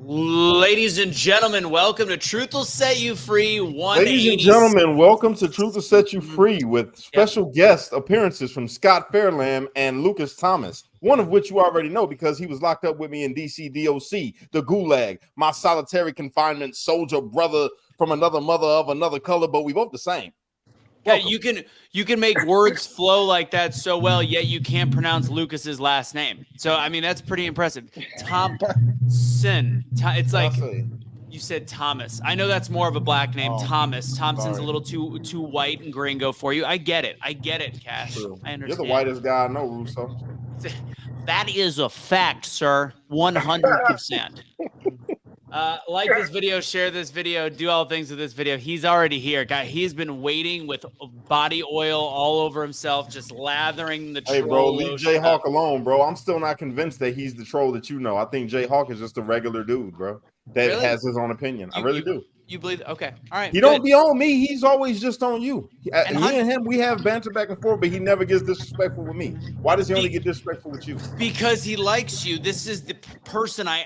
Ladies and gentlemen, welcome to Truth Will Set You Free 180. Ladies and gentlemen, welcome to Truth Will Set You Free with special guest appearances from Scott Fairlamb and Lucas Thomas, one of which you already know because he was locked up with me in DC DOC, the Gulag, my solitary confinement soldier brother from another mother of another color, but we both the same. Yeah, you can make words flow like that so well, yet you can't pronounce Lucas's last name. So I mean that's pretty impressive. Thompson. It's like you said Thomas. I know that's more of a black name. Thomas. Thompson's a little too white and gringo for you. I get it, Kash. True. I understand. You're the whitest guy I know, Russo. That is a fact, sir. 100%. Like this video, share this video, do all things with this video. He's already here, guy. He's been waiting with body oil all over himself, just lathering the troll. Hey, bro, leave Jay Hawk alone, bro. I'm still not convinced that he's the troll that you know. I think Jay Hawk is just a regular dude, bro, that has his own opinion. I really do. You believe? Okay, all right. He don't be on me. He's always just on you. And me and him, we have banter back and forth, but he never gets disrespectful with me. Why does he only get disrespectful with you? Because he likes you. This is the person I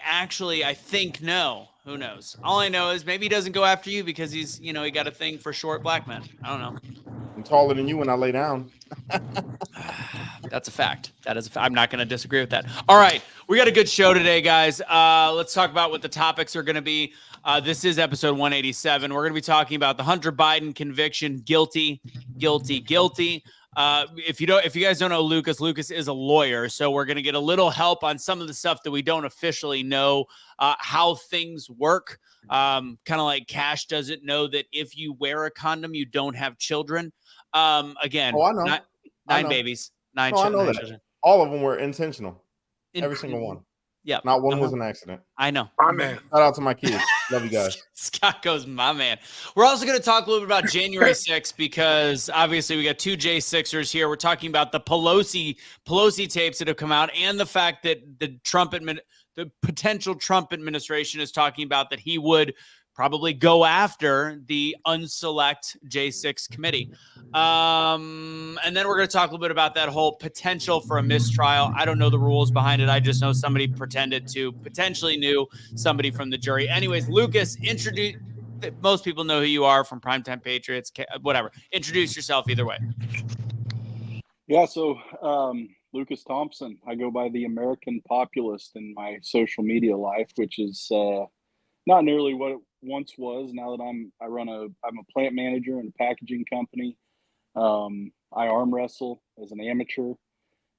think know. Who knows? All I know is maybe he doesn't go after you because he's, he got a thing for short black men. I don't know. I'm taller than you when I lay down. That's a fact. That is a fact. I'm not going to disagree with that. All right. We got a good show today, guys. Let's talk about what the topics are going to be. This is episode 187. We're going to be talking about the Hunter Biden conviction. Guilty. If you guys don't know Lucas is a lawyer, so we're going to get a little help on some of the stuff that we don't officially know, how things work. Kind of like Kash doesn't know that if you wear a condom, you don't have children. Again, I know. Nine babies, nine children. I know that. Children. All of them were intentional. Every single one. Yeah. Not one was an accident. I know. My man. Shout out to my kids. Love you guys. Scott goes, my man. We're also going to talk a little bit about January 6th because obviously we got two J6ers here. We're talking about the Pelosi tapes that have come out and the fact that the potential Trump administration is talking about that he would probably go after the Unselect J6 committee. And then we're going to talk a little bit about that whole potential for a mistrial. I don't know the rules behind it. I just know somebody potentially knew somebody from the jury. Anyways, Lucas, most people know who you are from Primetime Patriots, whatever. Introduce yourself either way. Yeah, so Lucas Thompson. I go by the American Populist in my social media life, which is not nearly what it once was. Now that I'm a plant manager in a packaging company. I arm wrestle as an amateur,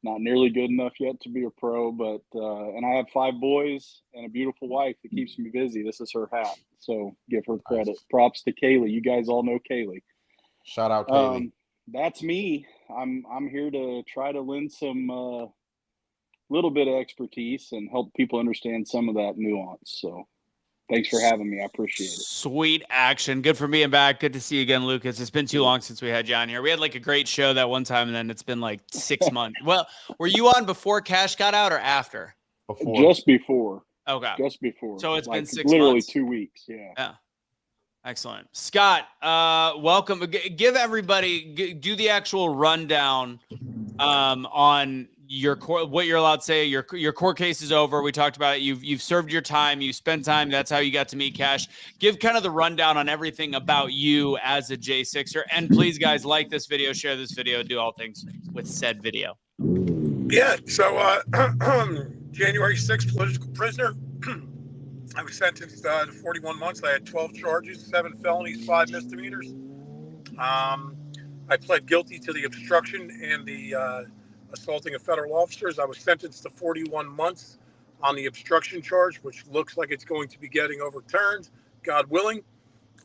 not nearly good enough yet to be a pro, but and I have 5 boys and a beautiful wife that keeps me busy. This is her hat, so give her credit. Props to Kaylee. You guys all know Kaylee. Shout out Kaylee. That's me. I'm here to try to lend some little bit of expertise and help people understand some of that nuance. So thanks for having me. I appreciate it. Sweet action. Good for being back. Good to see you again, Lucas. It's been too long since we had you on here. We had like a great show that one time, and then it's been like 6 months. Well, were you on before Kash got out or after? Just before. Okay. Just before. So it's been 6 months. Literally 2 weeks. Yeah. Excellent. Scott, welcome. Give everybody, do the actual rundown on what you're allowed to say. Your court case is over. We talked about it. You've served your time. You spent time. That's how you got to meet Kash. Give kind of the rundown on everything about you as a J6er. And please, guys, like this video, share this video, do all things with said video. Yeah. So January 6th, political prisoner. I was sentenced to 41 months. I had 12 charges, 7 felonies, 5 misdemeanors. I pled guilty to the obstruction and the assaulting of federal officers. I was sentenced to 41 months on the obstruction charge, which looks like it's going to be getting overturned, God willing.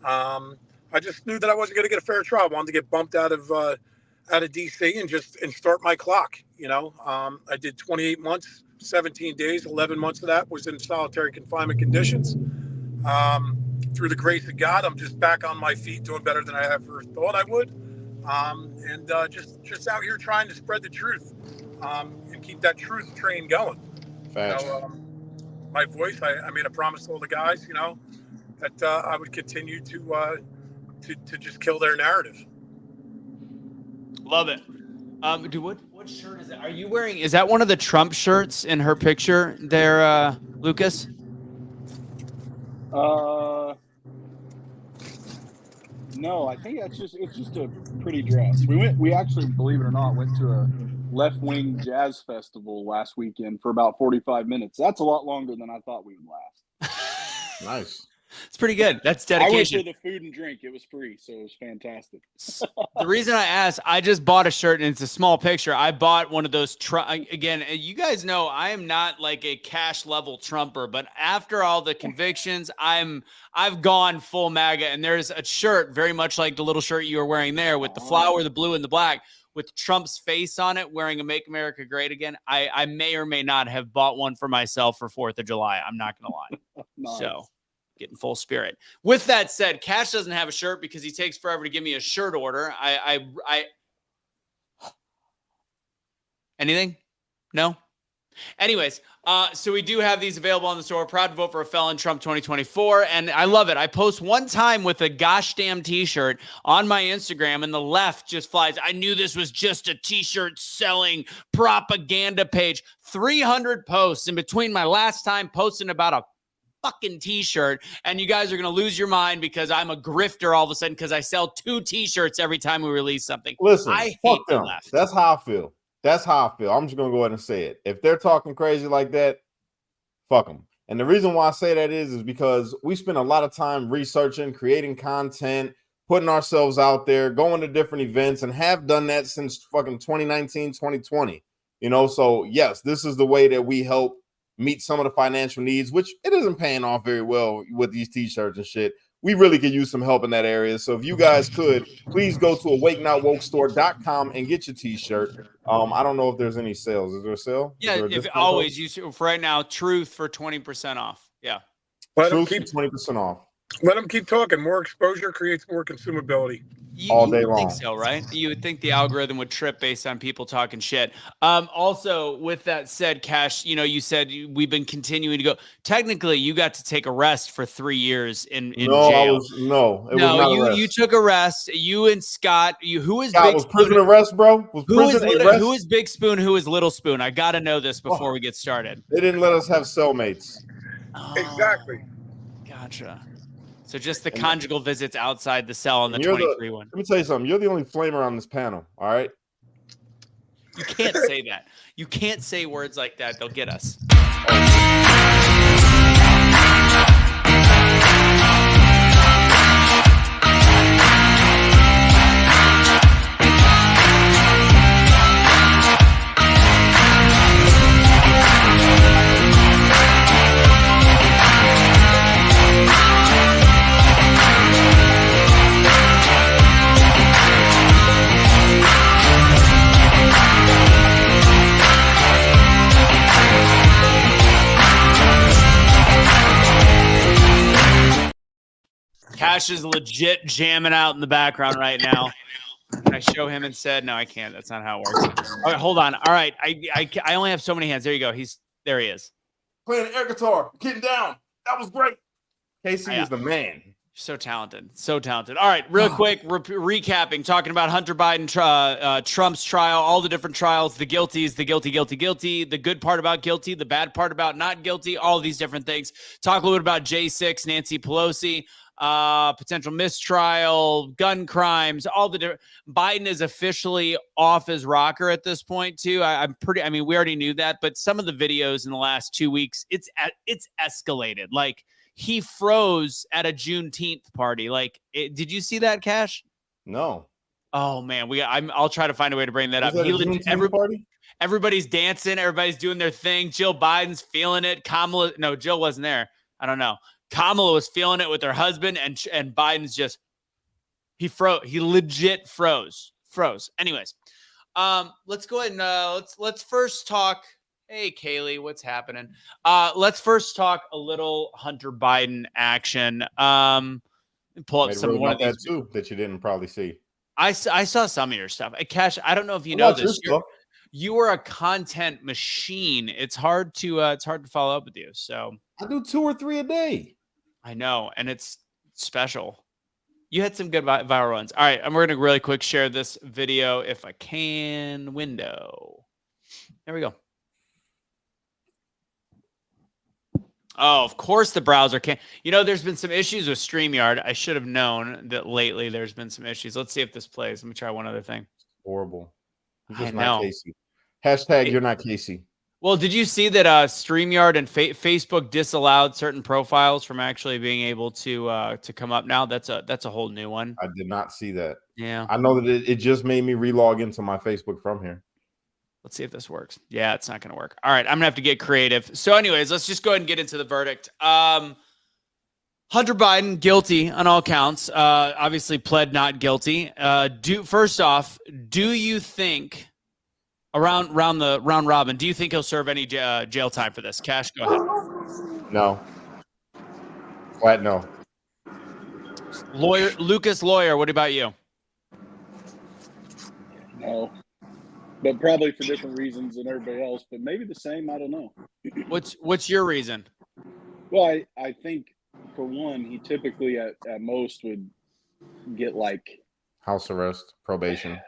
I just knew that I wasn't going to get a fair trial. I wanted to get bumped out of DC and start my clock. I did 28 months, 17 days, 11 months of that was in solitary confinement conditions. Through the grace of God, I'm just back on my feet, doing better than I ever thought I would. And just out here trying to spread the truth and keep that truth train going. My voice, I made a promise to all the guys, that I would continue to just kill their narrative. Love it. What shirt is that? Are you wearing? Is that one of the Trump shirts in her picture there, Lucas? No, I think it's just a pretty dress. We actually, believe it or not, went to a left-wing jazz festival last weekend for about 45 minutes. That's a lot longer than I thought we would last. Nice. It's pretty good. That's I went dedication. for the food and drink. It was free, so it was fantastic. The reason I asked, I just bought a shirt and it's a small picture. I bought one of those. Again, you guys know I am not like a Kash level Trumper, but after all the convictions, I've gone full MAGA. And there's a shirt very much like the little shirt you were wearing there with the flower, the blue, and the black, with Trump's face on it, wearing a "Make America Great Again." I may or may not have bought one for myself for 4th of July. I'm not gonna lie. Nice. So. Getting full spirit. With that said, Kash doesn't have a shirt because he takes forever to give me a shirt order. Anything? No? Anyways, so we do have these available on the store. Proud to vote for a felon, Trump 2024. And I love it. I post one time with a gosh damn t-shirt on my Instagram and the left just flies. I knew this was just a t-shirt selling propaganda page. 300 posts in between my last time posting about a fucking t-shirt, and you guys are going to lose your mind because I'm a grifter all of a sudden because I sell 2 t-shirts every time we release something. Listen, I hate fuck the them. left. That's how I feel. That's how I feel. I'm just going to go ahead and say it. If they're talking crazy like that, fuck them. And the reason why I say that is because we spend a lot of time researching, creating content, putting ourselves out there, going to different events, and have done that since fucking 2019, 2020. You know, so yes, this is the way that we help meet some of the financial needs, which it isn't paying off very well with these t-shirts and shit. We really could use some help in that area. So if you guys could, please go to awakenotwokestore.com and get your t-shirt. I don't know if there's any sales. Is there a sale? Yeah, if always use for right now, Truth for 20% off. Yeah. Truth keep 20% off. Let them keep talking. More exposure creates more consumability. All day long. Think so, right? You would think the algorithm would trip based on people talking shit. Also, with that said, Kash, you know, you said we've been continuing to go. Technically, you got to take a rest for 3 years in jail. You took a rest. You and Scott. Who is Scott Big was prison arrest, bro? Who is Big Spoon? Who is Little Spoon? I got to know this before we get started. They didn't let us have cellmates. Oh, Exactly. Gotcha. So just the conjugal visits outside the cell on the 23 one. Let me tell you something. You're the only flamer on this panel. All right. You can't say that. You can't say words like that. They'll get us. Kash is legit jamming out in the background right now. Can I show him instead? No, I can't. That's not how it works. All right, hold on. All right, I only have so many hands. There you go. There he is. Playing the air guitar, getting down. That was great. Kaecey is the man. So talented. So talented. All right, real quick, recapping, talking about Hunter Biden, Trump's trial, all the different trials, the guilties, the guilty, the good part about guilty, the bad part about not guilty, all these different things. Talk a little bit about J6, Nancy Pelosi, potential mistrial, gun crimes, all the different. Biden is officially off his rocker at this point too. We already knew that, but some of the videos in the last 2 weeks, it's escalated. Like, he froze at a Juneteenth party. Like, did you see that, Kash? No. Oh man, I'll try to find a way to bring that up. Party? Everybody's dancing, everybody's doing their thing. Jill Biden's feeling it. Jill wasn't there. I don't know. Kamala was feeling it with her husband, and Biden's just he froze. He legit froze. Anyways, let's go ahead and let's first talk. Hey, Kaylee, what's happening? Let's first talk a little Hunter Biden action. Pull up some one of these too that you didn't probably see. I saw some of your stuff. Kash, I don't know if you know this. You are a content machine. It's hard to follow up with you. So I do 2 or 3 a day. I know, and it's special. You had some good viral ones. All right, we're gonna really quick share this video if I can. Window. There we go. Oh, of course the browser can't. There's been some issues with StreamYard. I should have known that lately there's been some issues. Let's see if this plays. Let me try one other thing. Horrible. You're I just know. not Kaecey. Hashtag you're not Kaecey. Well, did you see that StreamYard and Facebook disallowed certain profiles from actually being able to come up now? That's a whole new one. I did not see that. Yeah. I know that it just made me relog into my Facebook from here. Let's see if this works. Yeah, it's not going to work. All right, I'm going to have to get creative. So anyways, let's just go ahead and get into the verdict. Hunter Biden, guilty on all counts. Obviously pled not guilty. First off, do you think around round robin, do you think he'll serve any jail time for this? Kash, go ahead. No. Flat no. Lucas Lawyer, what about you? No. But probably for different reasons than everybody else, but maybe the same. I don't know. What's your reason? Well, I think for one, he typically at most would get like House arrest, probation.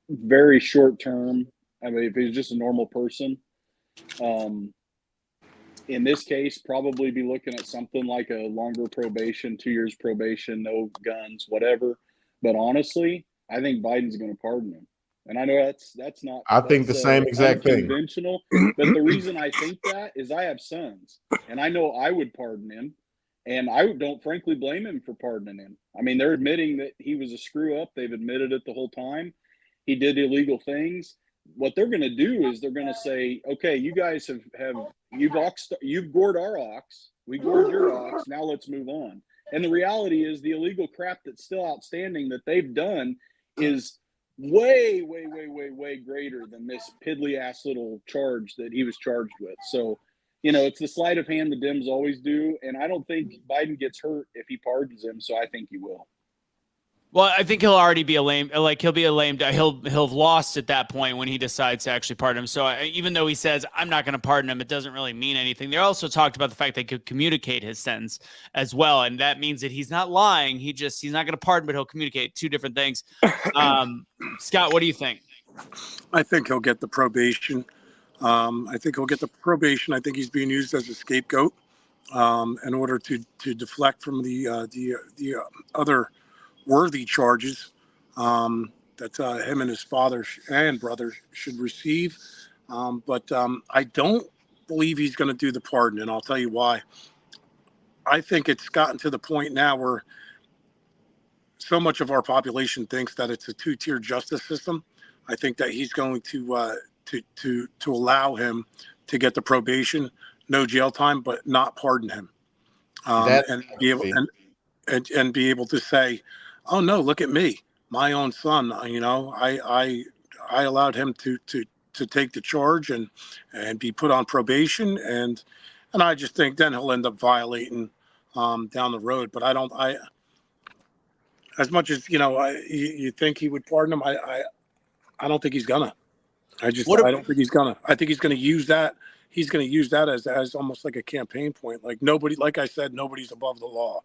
Very short term. I mean, if he's just a normal person, in this case, probably be looking at something like a longer probation, 2 years probation, no guns, whatever. But honestly, I think Biden's going to pardon him. And I know that's not. I think the same exact thing. Conventional, but the reason I think that is I have sons, and I know I would pardon him, and I don't frankly blame him for pardoning him. I mean, they're admitting that he was a screw up. They've admitted it the whole time. He did illegal things. What they're going to do is they're going to say, okay, you guys you've gored our ox, we gored your ox. Now let's move on. And the reality is the illegal crap that's still outstanding that they've done is way greater than this piddly ass little charge that he was charged with. So, it's the sleight of hand the Dems always do. And I don't think Biden gets hurt if he pardons him. So I think he will. Well, I think he'll already be he'll be a lame. He'll have lost at that point when he decides to actually pardon him. So even though he says, I'm not going to pardon him, it doesn't really mean anything. They also talked about the fact they could communicate his sentence as well. And that means that he's not lying. He's not going to pardon, but he'll communicate two different things. Scott, what do you think? I think he'll get the probation. I think he's being used as a scapegoat in order to deflect from the other worthy charges that him and his father and brother should receive. But I don't believe he's going to do the pardon, and I'll tell you why. I think it's gotten to the point now where so much of our population thinks that it's a two-tier justice system. I think that he's going to allow him to get the probation, no jail time, but not pardon him, and be able to say, oh no, look at me, my own son. I allowed him to take the charge and be put on probation, and I just think then he'll end up violating down the road. But I as much as you think he would pardon him, I don't think he's gonna. I don't think he's gonna. I think he's gonna use that. He's gonna use that as almost like a campaign point. Like I said, nobody's above the law.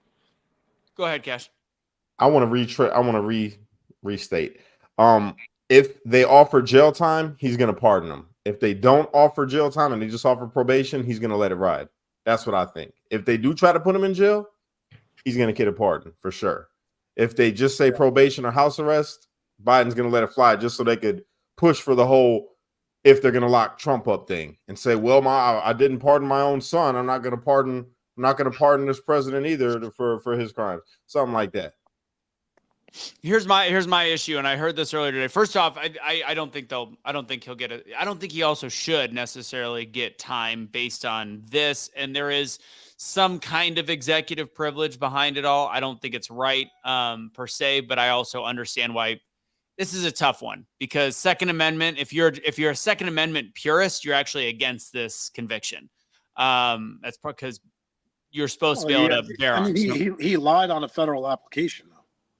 Go ahead, Kash. I want to restate. If they offer jail time, he's going to pardon them. If they don't offer jail time and they just offer probation, he's going to let it ride. That's what I think. If they do try to put him in jail, he's going to get a pardon for sure. If they just say probation or house arrest, Biden's going to let it fly just so they could push for the whole if they're going to lock Trump up thing and say, well, I didn't pardon my own son. I'm not going to pardon this president either for his crimes. Something like that. Here's my issue, and I heard this earlier today. First off, I don't think he'll get it. I don't think he also should necessarily get time based on this. And there is some kind of executive privilege behind it all. I don't think it's right per se, but I also understand why this is a tough one, because Second Amendment. If you're a Second Amendment purist, you're actually against this conviction. That's because you're supposed to be able to bear on. He lied on a federal application.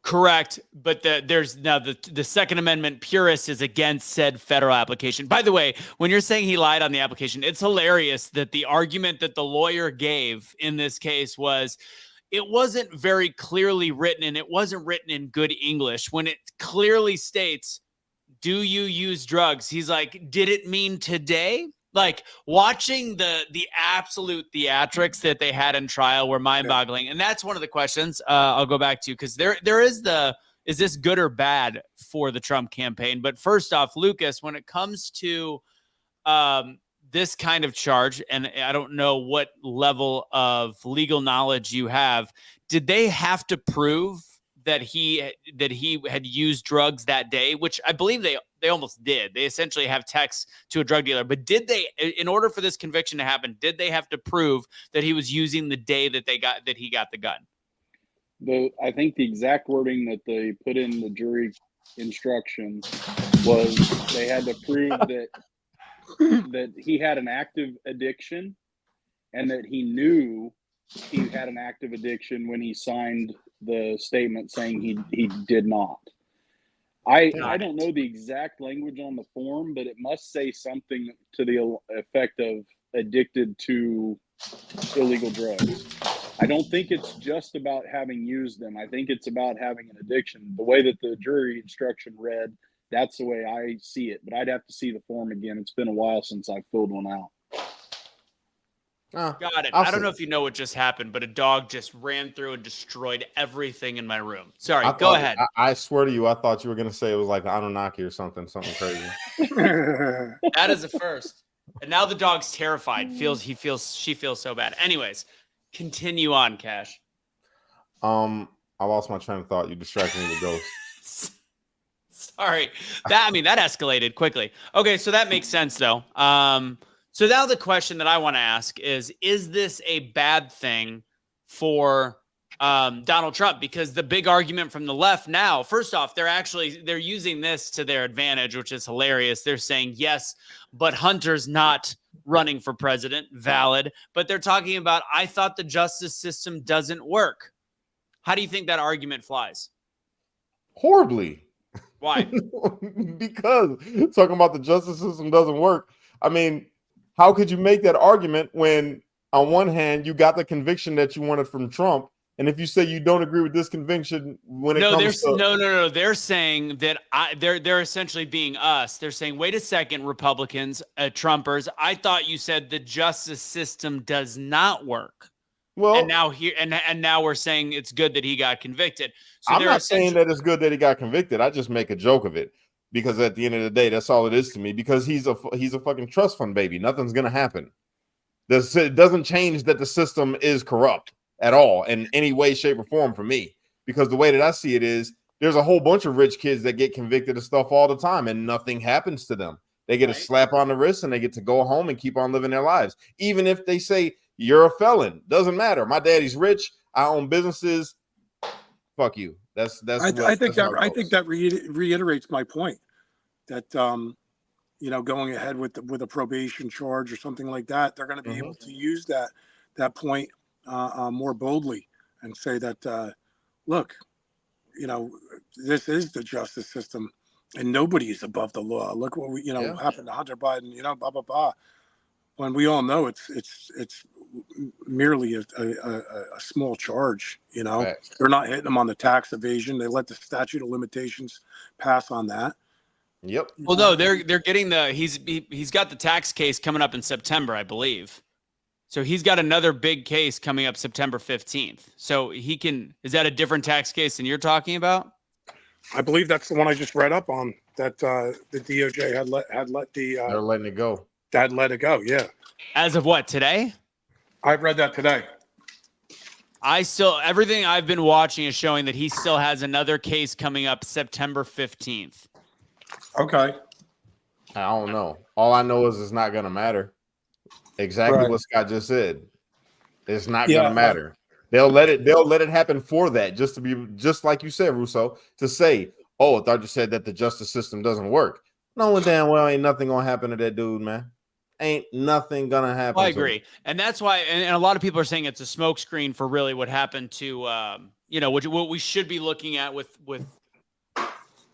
Correct, but the Second Amendment purist is against said federal application. By the way, when you're saying he lied on the application, it's hilarious that the argument that the lawyer gave in this case was it wasn't very clearly written, and it wasn't written in good English when it clearly states, do you use drugs? He's like, did it mean today? Like watching the absolute theatrics that they had in trial were mind-boggling, and that's one of the questions I'll go back to, because there is this good or bad for the Trump campaign? But first off, Lucas, when it comes to this kind of charge, and I don't know what level of legal knowledge you have, did they have to prove that he had used drugs that day, which I believe they almost did. They essentially have texts to a drug dealer. But did they, in order for this conviction to happen, did they have to prove that he was using the day that he got the gun? I think the exact wording that they put in the jury instruction was they had to prove that he had an active addiction, and that he knew he had an active addiction when he signed the statement saying he did not. I don't know the exact language on the form, but it must say something to the effect of addicted to illegal drugs. I don't think it's just about having used them. I think it's about having an addiction. The way that the jury instruction read, that's the way I see it. But I'd have to see the form again. It's been a while since I filled one out. Got it. I don't know if you know what just happened, but a dog just ran through and destroyed everything in my room. Sorry, go ahead. I swear to you, I thought you were going to say it was like Anunnaki or something crazy. That is a first. And now the dog's terrified. She feels so bad. Anyways, continue on, Kash. I lost my train of thought. You distracted me with ghosts. Sorry. That escalated quickly. Okay, so that makes sense though. So now the question that I want to ask is this a bad thing for Donald Trump? Because the big argument from the left now, first off, they're using this to their advantage, which is hilarious. They're saying, yes, but Hunter's not running for president, valid. But they're talking about, I thought the justice system doesn't work. How do you think that argument flies? Horribly. Why? Because talking about the justice system doesn't work. I mean, how could you make that argument when on one hand you got the conviction that you wanted from Trump, and if you say you don't agree with this conviction when it comes to no, they're saying that they're essentially being us. They're saying, wait a second, Republicans, Trumpers, I thought you said the justice system does not work. Well, and now we're saying it's good that he got convicted. So I'm not saying that it's good that he got convicted. I just make a joke of it. Because at the end of the day, that's all it is to me. Because he's a fucking trust fund baby. Nothing's gonna happen. It doesn't change that the system is corrupt at all in any way, shape, or form for me. Because the way that I see it is, there's a whole bunch of rich kids that get convicted of stuff all the time, and nothing happens to them. They get a slap on the wrist, and they get to go home and keep on living their lives. Even if they say you're a felon, doesn't matter. My daddy's rich. I own businesses. Fuck you. I think that reiterates my point that going ahead with a probation charge or something like that, they're going to be able to use that point more boldly and say that look, this is the justice system and nobody is above the law. Look what happened to Hunter Biden. Blah blah blah. When we all know it's merely a small charge. They're not hitting them on the tax evasion. They let the statute of limitations pass on that. Yep. Well, no, they're getting he's got the tax case coming up in September, I believe. So he's got another big case coming up September 15th. So is that a different tax case than you're talking about? I believe that's the one I just read up on that the DOJ had let they're letting it go. That let it go, yeah. As of what, today? I've read that today. Everything I've been watching is showing that he still has another case coming up September 15th. Okay. I don't know. All I know is it's not going to matter. Exactly what Scott just said. It's not going to matter. They'll let it happen for that, just like you said, Russo, to say, oh, I thought you said that the justice system doesn't work. No, damn well ain't nothing going to happen to that dude, man. Ain't nothing gonna happen. Well, I agree, and that's why. And a lot of people are saying it's a smokescreen for really what happened to, what we should be looking at with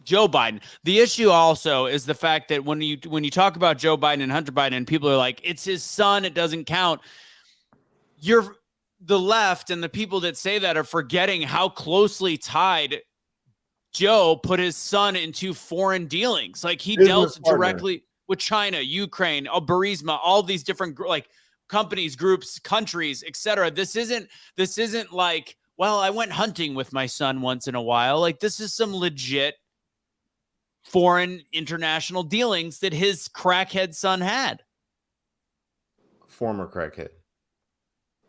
Joe Biden. The issue also is the fact that when you talk about Joe Biden and Hunter Biden, and people are like, it's his son, it doesn't count. The left and the people that say that are forgetting how closely tied Joe put his son into foreign dealings. Like he dealt directly. with China, Ukraine, Burisma, all these different like companies, groups, countries, etc. This isn't like, well, I went hunting with my son once in a while. Like, this is some legit foreign international dealings that his crackhead son had. Former crackhead.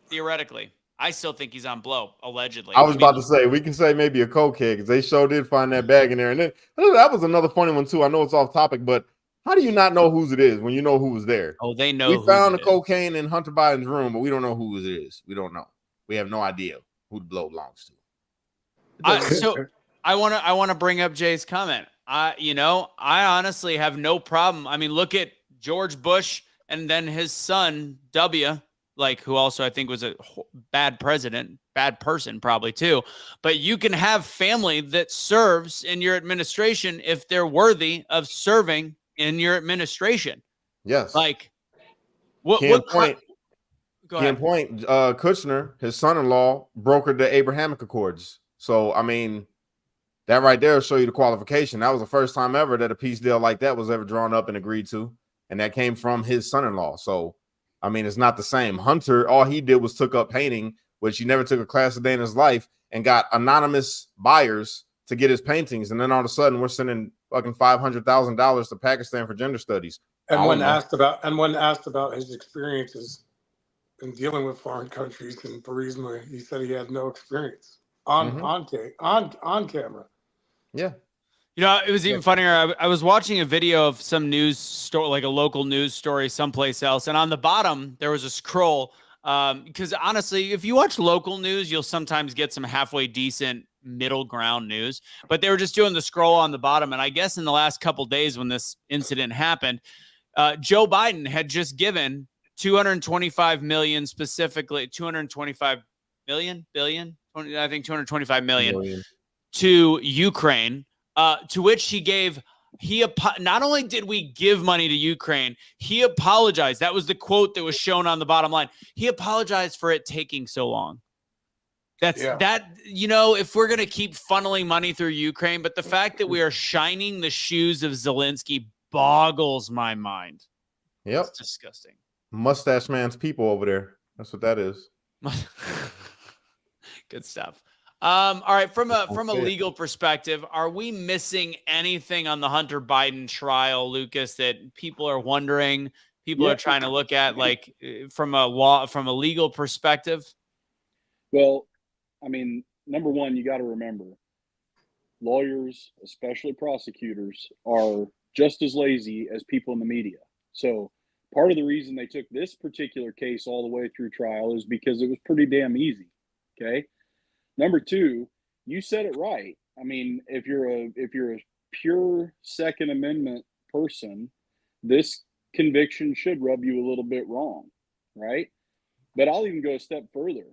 Theoretically. I still think he's on blow, allegedly. I was about to say, we can say maybe a cokehead because they sure did find that bag in there. And then that was another funny one, too. I know it's off topic, but how do you not know whose it is when you know who was there? Oh, they know. We found the cocaine in Hunter Biden's room, but we don't know whose it is. We don't know. We have no idea who the blow belongs to. So I want to bring up Jay's comment. I honestly have no problem. I mean, look at George Bush and then his son, W., like, who also I think was a bad president, bad person probably too. But you can have family that serves in your administration if they're worthy of serving in your administration. Yes. Like, Kushner, his son-in-law, brokered the Abrahamic Accords. So, I mean, that right there will show you the qualification. That was the first time ever that a peace deal like that was ever drawn up and agreed to. And that came from his son-in-law. So, I mean, it's not the same. Hunter, all he did was took up painting, which he never took a class a day in his life, and got anonymous buyers to get his paintings. And then all of a sudden, we're sending fucking $500,000 to Pakistan for gender studies. And when asked about his experiences in dealing with foreign countries and Burisma, he said he had no experience on camera. Yeah. You know, it was even funnier. I was watching a video of some news story, like a local news story someplace else. And on the bottom, there was a scroll. Because honestly, if you watch local news, you'll sometimes get some halfway decent middle ground news. But they were just doing the scroll on the bottom. And I guess in the last couple of days when this incident happened, Joe Biden had just given $225 million, specifically $225 billion, I think $225 million to Ukraine. To which he gave, not only did we give money to Ukraine, he apologized. That was the quote that was shown on the bottom line. He apologized for it taking so long. If we're going to keep funneling money through Ukraine, but the fact that we are shining the shoes of Zelensky boggles my mind. Yep. It's disgusting. Mustache man's people over there. That's what that is. Good stuff. All right, from a legal perspective, are we missing anything on the Hunter Biden trial, Lucas, that people are wondering, people are trying to look at, like from a legal perspective? Well, I mean, number one, you got to remember, lawyers, especially prosecutors, are just as lazy as people in the media. So part of the reason they took this particular case all the way through trial is because it was pretty damn easy. Okay. Number two, you said it right. I mean, if you're a pure Second Amendment person, this conviction should rub you a little bit wrong, right? But I'll even go a step further.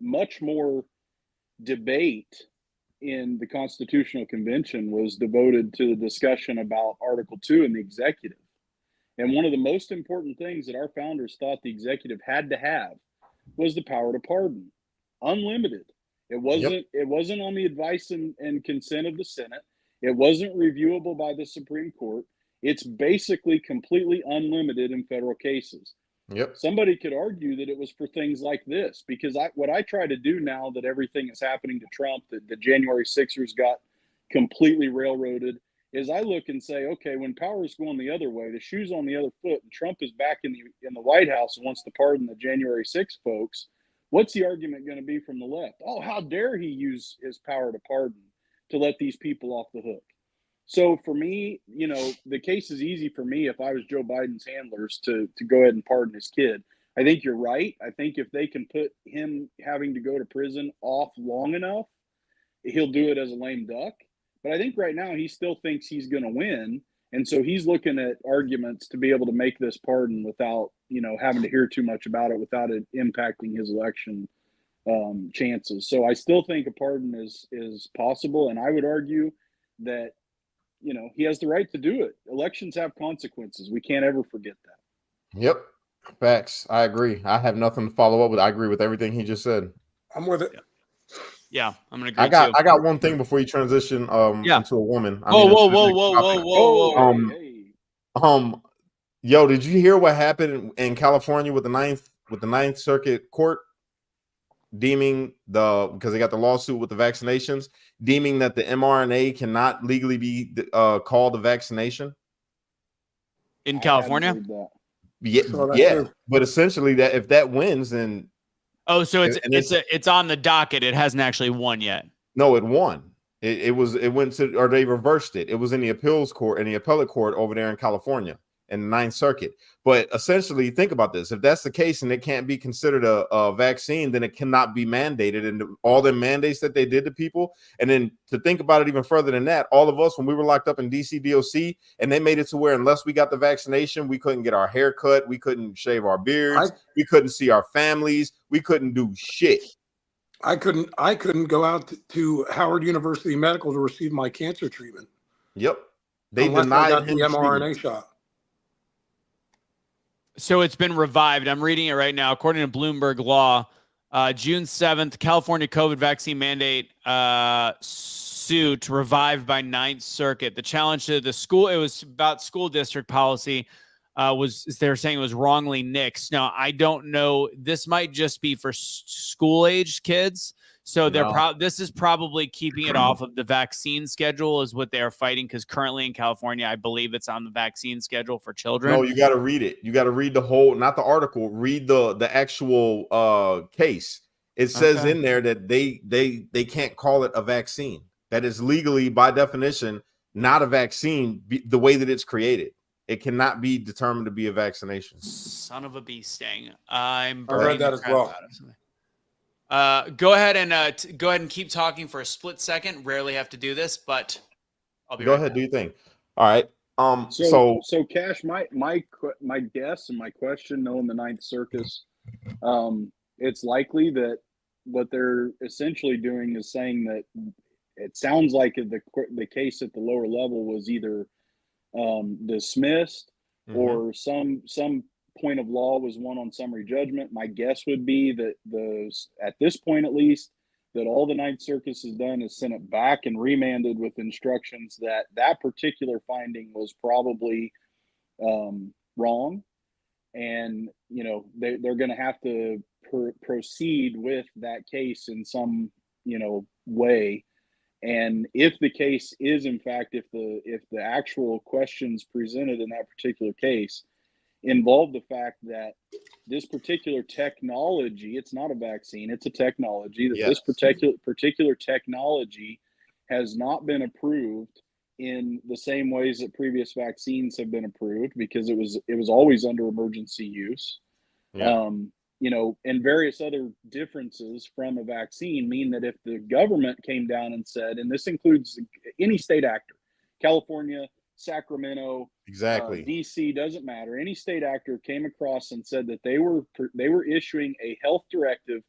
Much more debate in the Constitutional Convention was devoted to the discussion about Article 2 in the executive. And one of the most important things that our founders thought the executive had to have was the power to pardon. Unlimited. It wasn't on the advice and consent of the Senate. It wasn't reviewable by the Supreme Court. It's basically completely unlimited in federal cases. Yep. Somebody could argue that it was for things like this, because what I try to do now that everything is happening to Trump, that the January 6ers got completely railroaded, is I look and say, okay, when power is going the other way, the shoe's on the other foot, and Trump is back in the White House and wants to pardon the January 6 folks. What's the argument going to be from the left? Oh, how dare he use his power to pardon to let these people off the hook? So for me, the case is easy for me if I was Joe Biden's handlers to go ahead and pardon his kid. I think you're right. I think if they can put him having to go to prison off long enough, he'll do it as a lame duck. But I think right now he still thinks he's going to win. And so he's looking at arguments to be able to make this pardon without, having to hear too much about it, without it impacting his election chances. So I still think a pardon is possible. And I would argue that, he has the right to do it. Elections have consequences. We can't ever forget that. Yep. Facts. I agree. I have nothing to follow up with. I agree with everything he just said. I'm with it. Yeah, I'm gonna agree. I got one thing before you transition into a woman. Whoa. Yo, did you hear what happened in California with the Ninth Circuit Court deeming because they got the lawsuit with the vaccinations, deeming that the mRNA cannot legally be called a vaccination in California? Yeah, but essentially that if that wins, then so it's on the docket. It hasn't actually won yet. No, it won. It went to, or they reversed it. It was in the appeals court, in the appellate court over there in California, in the Ninth Circuit. But essentially, think about this: if that's the case, and it can't be considered a vaccine, then it cannot be mandated. And all the mandates that they did to people, and then to think about it even further than that, all of us when we were locked up in DC DOC, and they made it to where unless we got the vaccination, we couldn't get our hair cut, we couldn't shave our beards, we couldn't see our families, we couldn't do shit. I couldn't go out to Howard University Medical to receive my cancer treatment. Yep. They unless denied I got him the mRNA treatment. shot. So it's been revived. I'm reading it right now. According to Bloomberg Law, June 7th, California COVID vaccine mandate suit revived by Ninth Circuit. The challenge to the school, it was about school district policy, they're saying it was wrongly nixed. Now, I don't know. This might just be for school-aged kids. So this is probably keeping it off of the vaccine schedule is what they're fighting, because currently in California, I believe it's on the vaccine schedule for children. No, you got to read it. You got to read the whole, not the article, read the actual case. It says in there that they can't call it a vaccine. That is legally, by definition, not a vaccine the way that it's created. It cannot be determined to be a vaccination. Son of a bee sting. I read that as well. Go ahead and keep talking for a split second. Rarely have to do this, but I'll be go right ahead. back. Do you think? All right. So Kash, my guess and my question, knowing the Ninth Circuit, it's likely that what they're essentially doing is saying that it sounds like the case at the lower level was either dismissed or some point of law was won on summary judgment. My guess would be that at this point, at least, that all the Ninth Circuit has done is sent it back and remanded with instructions that particular finding was probably wrong, and they're going to have to proceed with that case in some way. And if the case is, in fact, if the actual questions presented in that particular case involve the fact that this particular technology, it's not a vaccine, it's a technology, that this particular technology has not been approved in the same ways that previous vaccines have been approved, because it was always under emergency use. And various other differences from a vaccine mean that if the government came down and said, and this includes any state actor, California, Sacramento, exactly, DC, doesn't matter, any state actor came across and said that they were issuing a health directive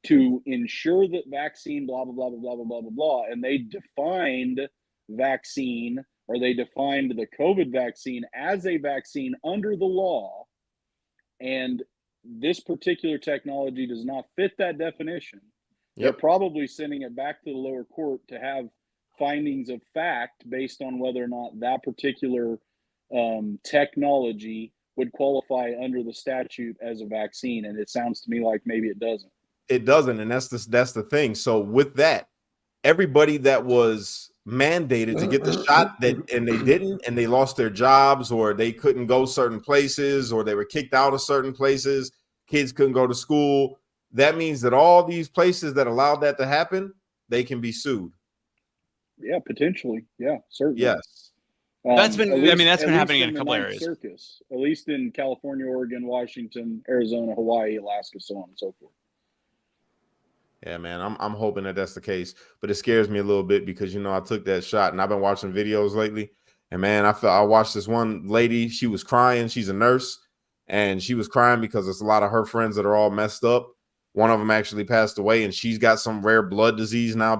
to ensure that vaccine, blah, blah, blah, blah, blah, blah, blah, blah, and they defined vaccine, or they defined the COVID vaccine as a vaccine under the law, and this particular technology does not fit that definition, they're probably sending it back to the lower court to have findings of fact based on whether or not that particular technology would qualify under the statute as a vaccine. And it sounds to me like maybe it doesn't. It doesn't, and that's the thing. So with that, everybody that was mandated to get the shot and they didn't, and they lost their jobs, or they couldn't go certain places, or they were kicked out of certain places, kids couldn't go to school. That means that all these places that allowed that to happen, they can be sued. Yeah, potentially. Yeah, certainly. Yes. That's been happening in a couple areas. Circus, at least in California, Oregon, Washington, Arizona, Hawaii, Alaska, so on and so forth. Yeah, man, I'm hoping that that's the case, but it scares me a little bit because, I took that shot and I've been watching videos lately, and man, I watched this one lady. She was crying. She's a nurse, and she was crying because there's a lot of her friends that are all messed up. One of them actually passed away, and she's got some rare blood disease now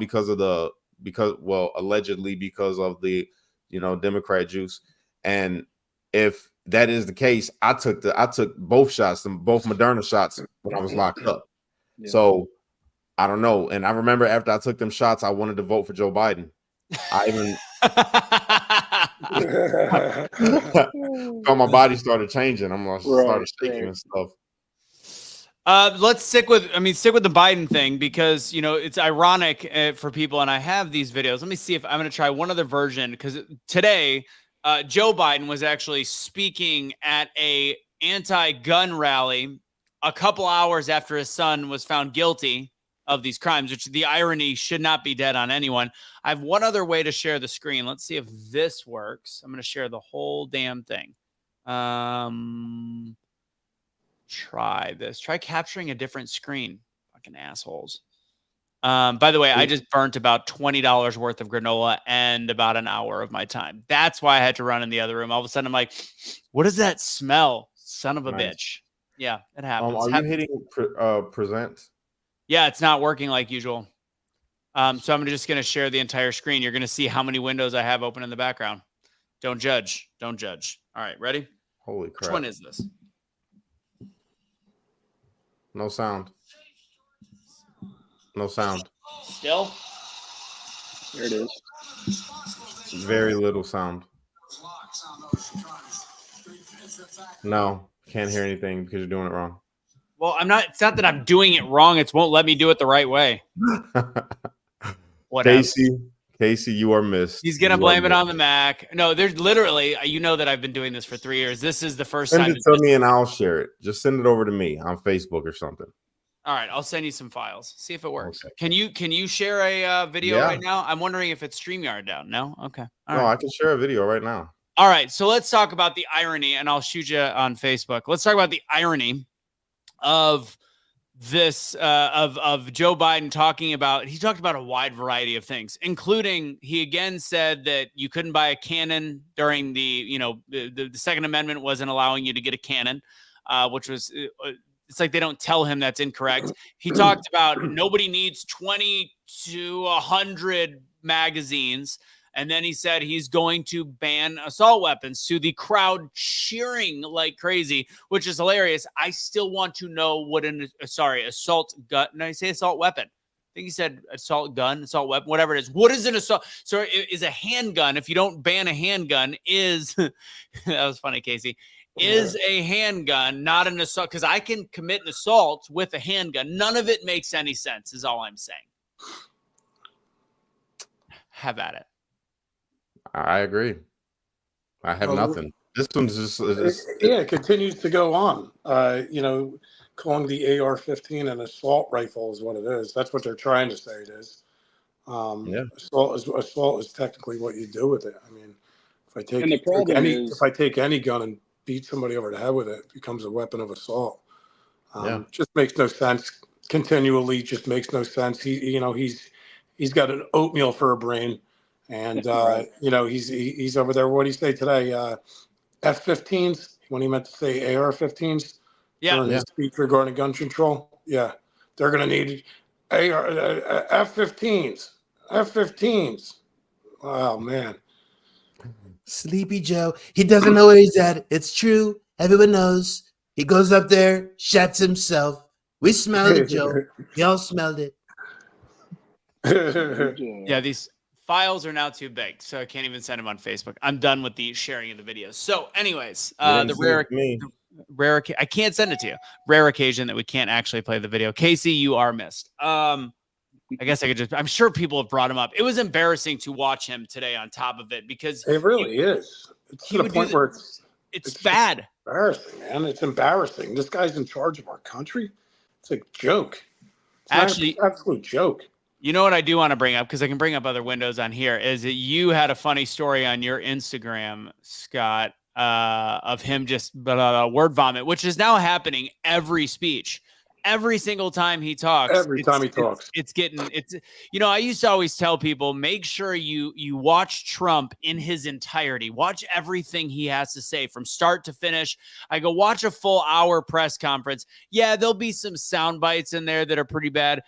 allegedly because of the, Democrat juice. And if that is the case, I took both shots, both Moderna shots when I was locked up. Yeah. So I don't know. And I remember after I took them shots, I wanted to vote for Joe Biden. I even So my body started changing. I'm like, started shaking and stuff. Let's stick with the Biden thing, because, you know, it's ironic for people. And I have these videos. Let me see if I'm going to try one other version, because today Joe Biden was actually speaking at a anti-gun rally a couple hours after his son was found guilty of these crimes, which the irony should not be dead on anyone. I have one other way to share the screen. Let's see if this works. I'm going to share the whole damn thing. Try this. Try capturing a different screen. Fucking assholes. By the way, I just burnt about $20 worth of granola and about an hour of my time. That's why I had to run in the other room. All of a sudden, I'm like, what does that smell? Son of a bitch. Yeah, it happens. Are you hitting present? Yeah, it's not working like usual. So I'm just going to share the entire screen. You're going to see how many windows I have open in the background. Don't judge. Don't judge. All right, ready? Holy crap. Which one is this? No sound. No sound. Still? There it is. Very little sound. No, can't hear anything because you're doing it wrong. Well, it's not that I'm doing it wrong. It won't let me do it the right way. Whatever. Kaecey, you are missed. He's going to blame it on the Mac. No, there's literally, you know that I've been doing this for 3 years. This is the first time. Send it to me and I'll share it. Just send it over to me on Facebook or something. All right, I'll send you some files. See if it works. Okay. Can you share a video right now? I'm wondering if it's StreamYard down. No? Okay. All right. I can share a video right now. All right, so let's talk about the irony, and I'll shoot you on Facebook. Let's talk about the irony of this, of Joe Biden talking about, he talked about a wide variety of things, including, he again said that you couldn't buy a cannon during the Second Amendment wasn't allowing you to get a cannon, which was, it's like they don't tell him that's incorrect. He talked about nobody needs 20 to 100 magazines. And then he said he's going to ban assault weapons, to the crowd cheering like crazy, which is hilarious. I still want to know what assault gun. No, I say assault weapon. I think he said assault gun, assault weapon, whatever it is. What is an assault? So is a handgun, if you don't ban a handgun, is, that was funny, Kaecey, is a handgun not an assault? Because I can commit an assault with a handgun. None of it makes any sense, is all I'm saying. Have at it. I agree. I have nothing. This one's just it continues to go on. Calling the AR-15 an assault rifle is what it is. That's what they're trying to say it is. Assault is technically what you do with it. I mean, if I take any gun and beat somebody over the head with it, it becomes a weapon of assault. Just makes no sense. Continually, just makes no sense. He's got an oatmeal for a brain. And, he's over there. What did he say today? F-15s, when he meant to say AR-15s during his speech regarding gun control. Yeah, they're going to need F-15s. F-15s. Oh, man. Sleepy Joe. He doesn't know where he's at. It's true. Everyone knows. He goes up there, shats himself. We smelled it, Joe. We all smelled it. Yeah, these files are now too big, so I can't even send them on Facebook. I'm done with the sharing of the videos. So anyways, the rare, I can't send it to you. Rare occasion that we can't actually play the video. Kaecey, you are missed. I guess I could I'm sure people have brought him up. It was embarrassing to watch him today on top of it, because it really is. It's to the point where it's bad. Embarrassing, man. It's embarrassing. This guy's in charge of our country. It's a joke. It's actually an absolute joke. You know what I do want to bring up, because I can bring up other windows on here, is that you had a funny story on your Instagram, Scott, of him just word vomit, which is now happening every speech. Every single time he talks. I used to always tell people, make sure you watch Trump in his entirety. Watch everything he has to say from start to finish. I go, watch a full hour press conference. Yeah, there'll be some sound bites in there that are pretty bad.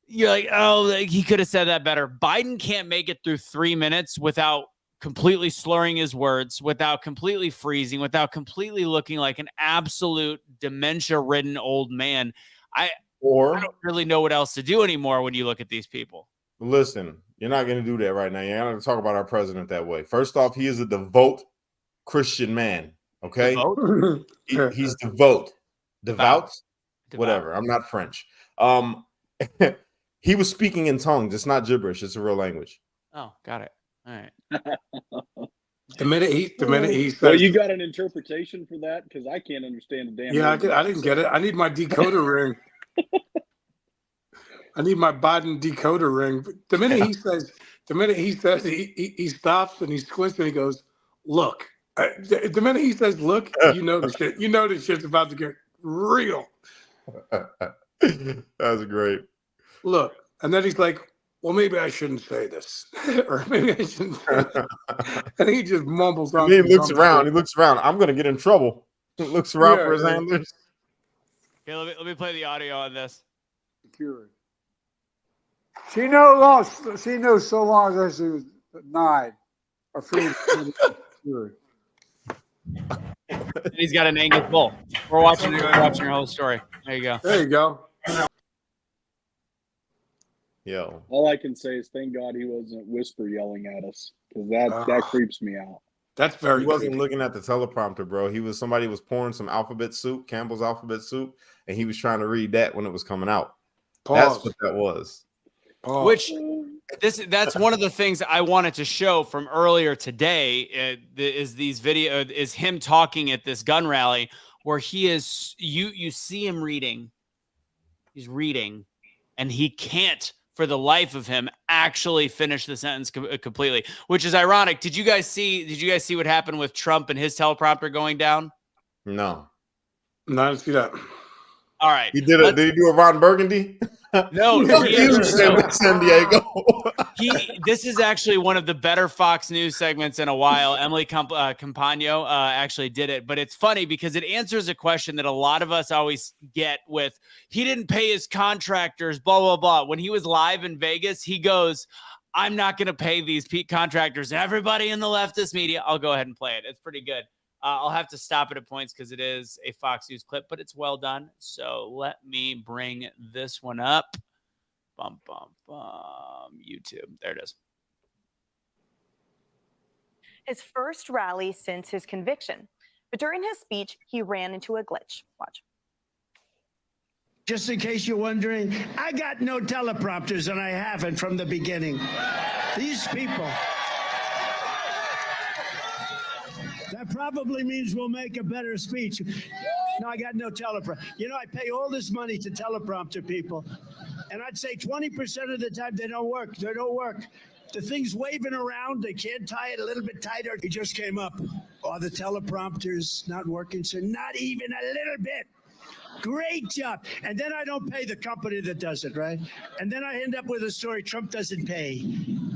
You're like, he could have said that better. Biden can't make it through 3 minutes without completely slurring his words, without completely freezing, without completely looking like an absolute dementia-ridden old man. I don't really know what else to do anymore when you look at these people. Listen, you're not going to do that right now. You're not going to talk about our president that way. First off, he is a devout Christian man. Okay, he's devout. Whatever. I'm not French. He was speaking in tongues. It's not gibberish. It's a real language. Oh, got it. All right. The minute he says, well, you got an interpretation for that because I can't understand a damn. Yeah, I didn't get it. I need my decoder ring. I need my Biden decoder ring. The minute he says, he stops and he squints and he goes, "Look." The minute he says, "Look," you know the shit. You know the shit's about to get real. That's great. Look, and then he's like, "Well, maybe I shouldn't say this, or maybe I shouldn't." Say this. And he just mumbles on. He looks around. He looks around. I'm gonna get in trouble. He looks around for his handlers. Okay, let me play the audio on this. She knows so long as she was 9 or 3. He's got an Angus bull. We're watching your whole story. There you go. There you go. Yo. All I can say is thank God he wasn't whisper yelling at us because that creeps me out. That's very. He wasn't looking at the teleprompter, bro. Somebody was pouring some alphabet soup, Campbell's alphabet soup, and he was trying to read that when it was coming out. Pause. That's what that was. Pause. Which that's one of the things I wanted to show from earlier today is him talking at this gun rally where he is you see him reading. He's reading and he can't for the life of him actually finish the sentence completely, which is ironic. Did you guys see what happened with Trump and his teleprompter going down? No. I didn't see that. All right. Did he do a Ron Burgundy? No, San Diego. This is actually one of the better Fox News segments in a while. Emily Campagno actually did it, but it's funny because it answers a question that a lot of us always get with, he didn't pay his contractors, blah, blah, blah. When he was live in Vegas, he goes, I'm not going to pay these contractors. Everybody in the leftist media, I'll go ahead and play it. It's pretty good. I'll have to stop it at points because it is a Fox News clip, but it's well done. So let me bring this one up. Bum, bum, bum. YouTube. There it is. His first rally since his conviction. But during his speech, he ran into a glitch. Watch. Just in case you're wondering, I got no teleprompters, and I haven't from the beginning. These people... That probably means we'll make a better speech. No, I got no teleprompter. You know, I pay all this money to teleprompter people, and I'd say 20% of the time they don't work. They don't work. The thing's waving around. They can't tie it a little bit tighter. It just came up. Oh, the teleprompter's not working, so not even a little bit. Great job. And then I don't pay the company that does it, right? And then I end up with a story Trump doesn't pay.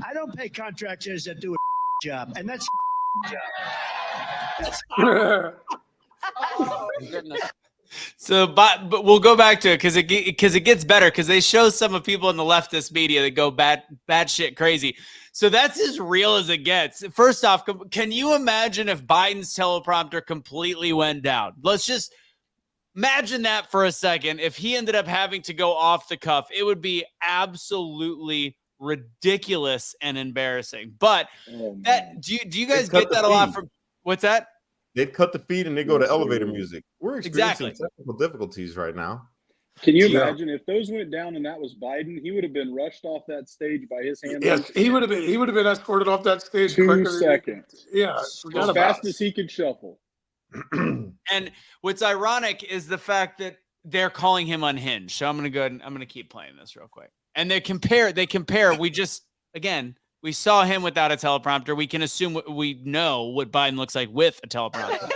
I don't pay contractors that do a job, and that's job. Oh, so, but we'll go back to it because it gets better because they show some of people in the leftist media that go bad shit crazy. So that's as real as it gets. First off, can you imagine if Biden's teleprompter completely went down? Let's just imagine that for a second. If he ended up having to go off the cuff, it would be absolutely ridiculous and embarrassing. But that do you guys get that a lot from? What's that? They'd cut the feed and they go to elevator music. We're experiencing technical difficulties right now. Can you imagine if those went down and that was Biden? He would have been rushed off that stage by his handlers. Yes, he would have been escorted off that stage 2 seconds. Yeah, as fast as he could shuffle. And what's ironic is the fact that they're calling him unhinged. So I'm going to go ahead and I'm going to keep playing this real quick. And they compare. We saw him without a teleprompter. We can assume we know what Biden looks like with a teleprompter.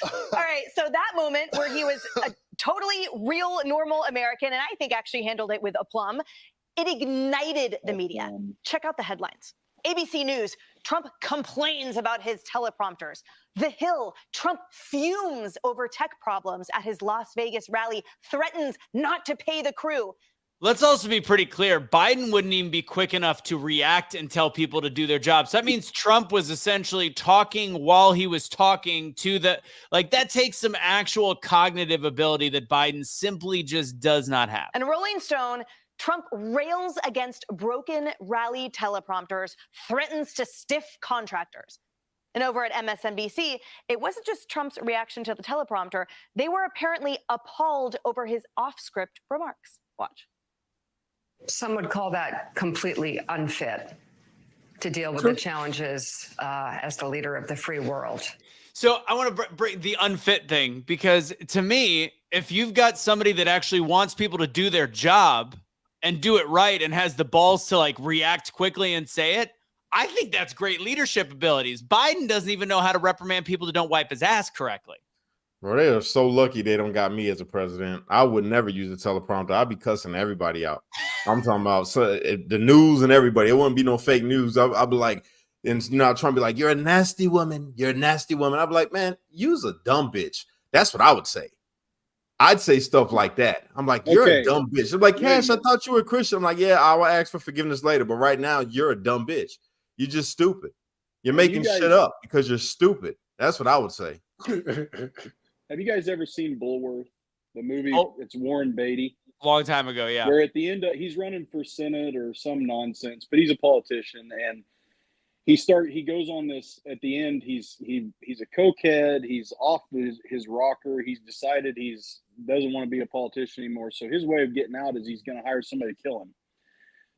All right. So that moment where he was a totally real, normal American, and I think actually handled it with aplomb, it ignited the media. Check out the headlines. ABC News, Trump complains about his teleprompters. The Hill, Trump fumes over tech problems at his Las Vegas rally, threatens not to pay the crew. Let's also be pretty clear. Biden wouldn't even be quick enough to react and tell people to do their jobs. So that means Trump was essentially talking while he was talking to that takes some actual cognitive ability that Biden simply just does not have. And Rolling Stone, Trump rails against broken rally teleprompters, threatens to stiff contractors. And over at MSNBC, it wasn't just Trump's reaction to the teleprompter. They were apparently appalled over his off-script remarks. Watch. Some would call that completely unfit to deal with the challenges as the leader of the free world. So I want to bring the unfit thing, because to me, if you've got somebody that actually wants people to do their job and do it right and has the balls to like react quickly and say it, I think that's great leadership abilities. Biden doesn't even know how to reprimand people that don't wipe his ass correctly. Bro, they are so lucky they don't got me as a president. I would never use a teleprompter. I'd be cussing everybody out. I'm talking about the news and everybody. It wouldn't be no fake news. I'd be like, and you know, Trump be like, "You're a nasty woman. You're a nasty woman." I'd be like, "Man, you's a dumb bitch." That's what I would say. I'd say stuff like that. I'm like, "You're a dumb bitch." I'm like, "Kash, I thought you were a Christian." I'm like, "Yeah, I will ask for forgiveness later, but right now you're a dumb bitch. You're just stupid. You're making shit up because you're stupid." That's what I would say. Have you guys ever seen Bulworth, the movie? Oh. It's Warren Beatty. Long time ago, yeah. Where at the end, he's running for Senate or some nonsense, but he's a politician, and he goes on this at the end. He's a cokehead. He's off his rocker. He's decided doesn't want to be a politician anymore. So his way of getting out is he's going to hire somebody to kill him.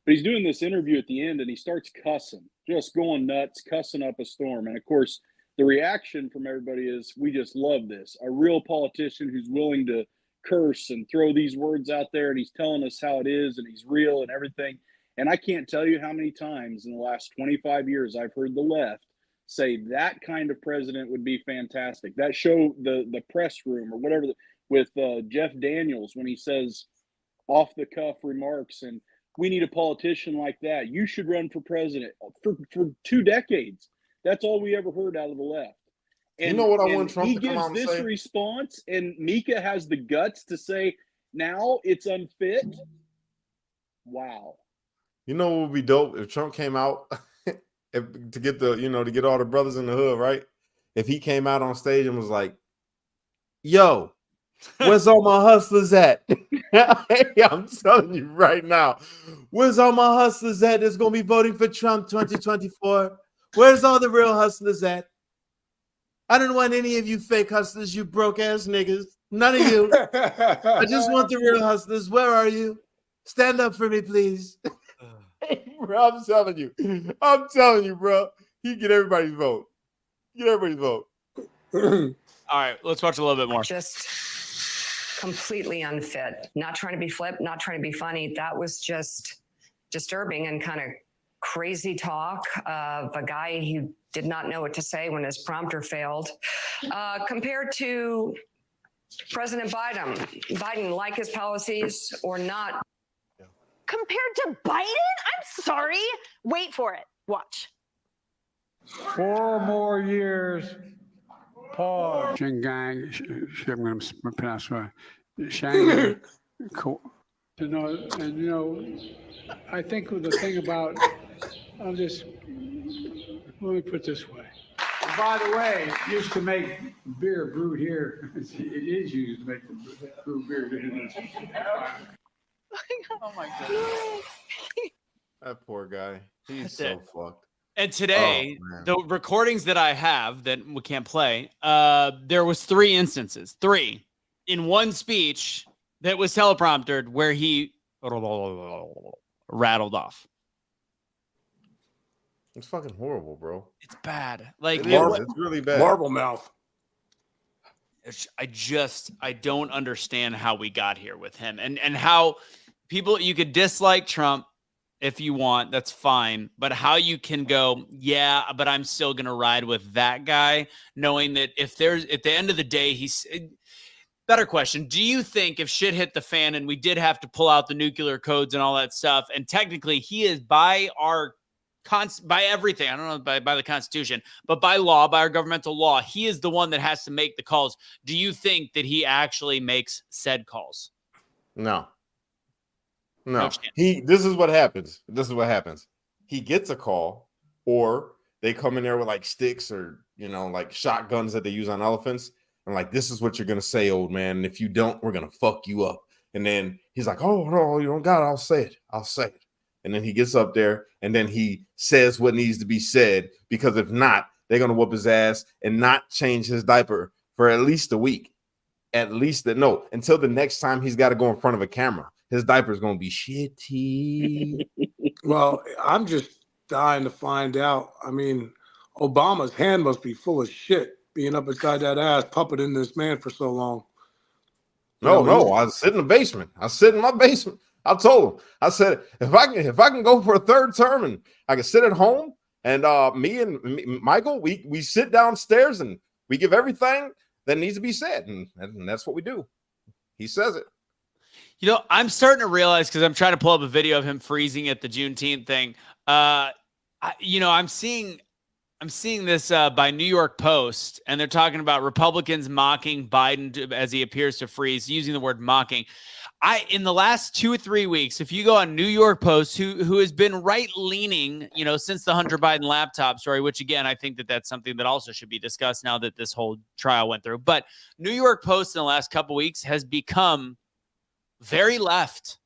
But he's doing this interview at the end, and he starts cussing, just going nuts, cussing up a storm. And of course, the reaction from everybody is, we just love this. A real politician who's willing to curse and throw these words out there, and he's telling us how it is, and he's real and everything. And I can't tell you how many times in the last 25 years I've heard the left say that kind of president would be fantastic. That show, the press room or whatever, with Jeff Daniels, when he says off the cuff remarks, and we need a politician like that. You should run for president. For 2 decades. That's all we ever heard out of the left. And you know what I want Trump to come out and say? He gives this response, and Mika has the guts to say, now it's unfit. Wow. You know what would be dope if Trump came out to get all the brothers in the hood, right? If he came out on stage and was like, "Yo, where's all my hustlers at?" I'm telling you right now, where's all my hustlers at that's gonna be voting for Trump 2024? Where's all the real hustlers at? I don't want any of you fake hustlers, you broke ass niggas. None of you. I just want the real hustlers. Where are you? Stand up for me, please. Bro, I'm telling you, bro. He get everybody's vote. All right, let's watch a little bit more. Just completely unfit. Not trying to be flip, not trying to be funny. That was just disturbing and kind of crazy talk of a guy who did not know what to say when his prompter failed. Compared to President Biden, like his policies or not. Compared to Biden? I'm sorry. Wait for it. Watch. 4 more years. Pause. Shingang, I'm going to pronounce it. Shanghai. I think the thing about, let me put it this way. By the way, it used to make beer brewed here. It is used to make the brew beer. Oh my God. That poor guy. He's so fucked. And today, the recordings that I have that we can't play, there was 3 instances, 3 in one speech that was telepromptered where he rattled off. It's fucking horrible, bro. It's bad. Like it's really bad. Marble mouth. I don't understand how we got here with him and how people, you could dislike Trump if you want, that's fine. But how you can go, yeah, but I'm still going to ride with that guy, knowing that if there's at the end of the day, better question. Do you think if shit hit the fan and we did have to pull out the nuclear codes and all that stuff, and technically he is by everything, I don't know, by the Constitution, but by law, by our governmental law, he is the one that has to make the calls. Do you think that he actually makes said calls? No. This is what happens. He gets a call, or they come in there with like sticks or, like shotguns that they use on elephants. And like, this is what you're going to say, old man. And if you don't, we're going to fuck you up. And then He's like, oh, no, you don't got it. I'll say it. I'll say it. And then he gets up there and then he says what needs to be said, because if not, they're going to whoop his ass and not change his diaper for at least a week. Until the next time he's got to go in front of a camera. His diaper is going to be shitty. Well, I'm just dying to find out. I mean, Obama's hand must be full of shit being up inside that ass, puppeting this man for so long. No, I sit in the basement. I sit in my basement. I told him, I said, if I can go for a third term and I can sit at home, and me and Michael, we sit downstairs and we give everything that needs to be said, and that's what we do. He says it. You know, I'm starting to realize, because I'm trying to pull up a video of him freezing at the Juneteenth thing. I'm seeing this by New York Post, and they're talking about Republicans mocking Biden as he appears to freeze, using the word mocking. In the last 2 or 3 weeks, if you go on New York Post, who has been right-leaning, since the Hunter Biden laptop story, which, again, I think that's something that also should be discussed now that this whole trial went through. But New York Post in the last couple of weeks has become very left.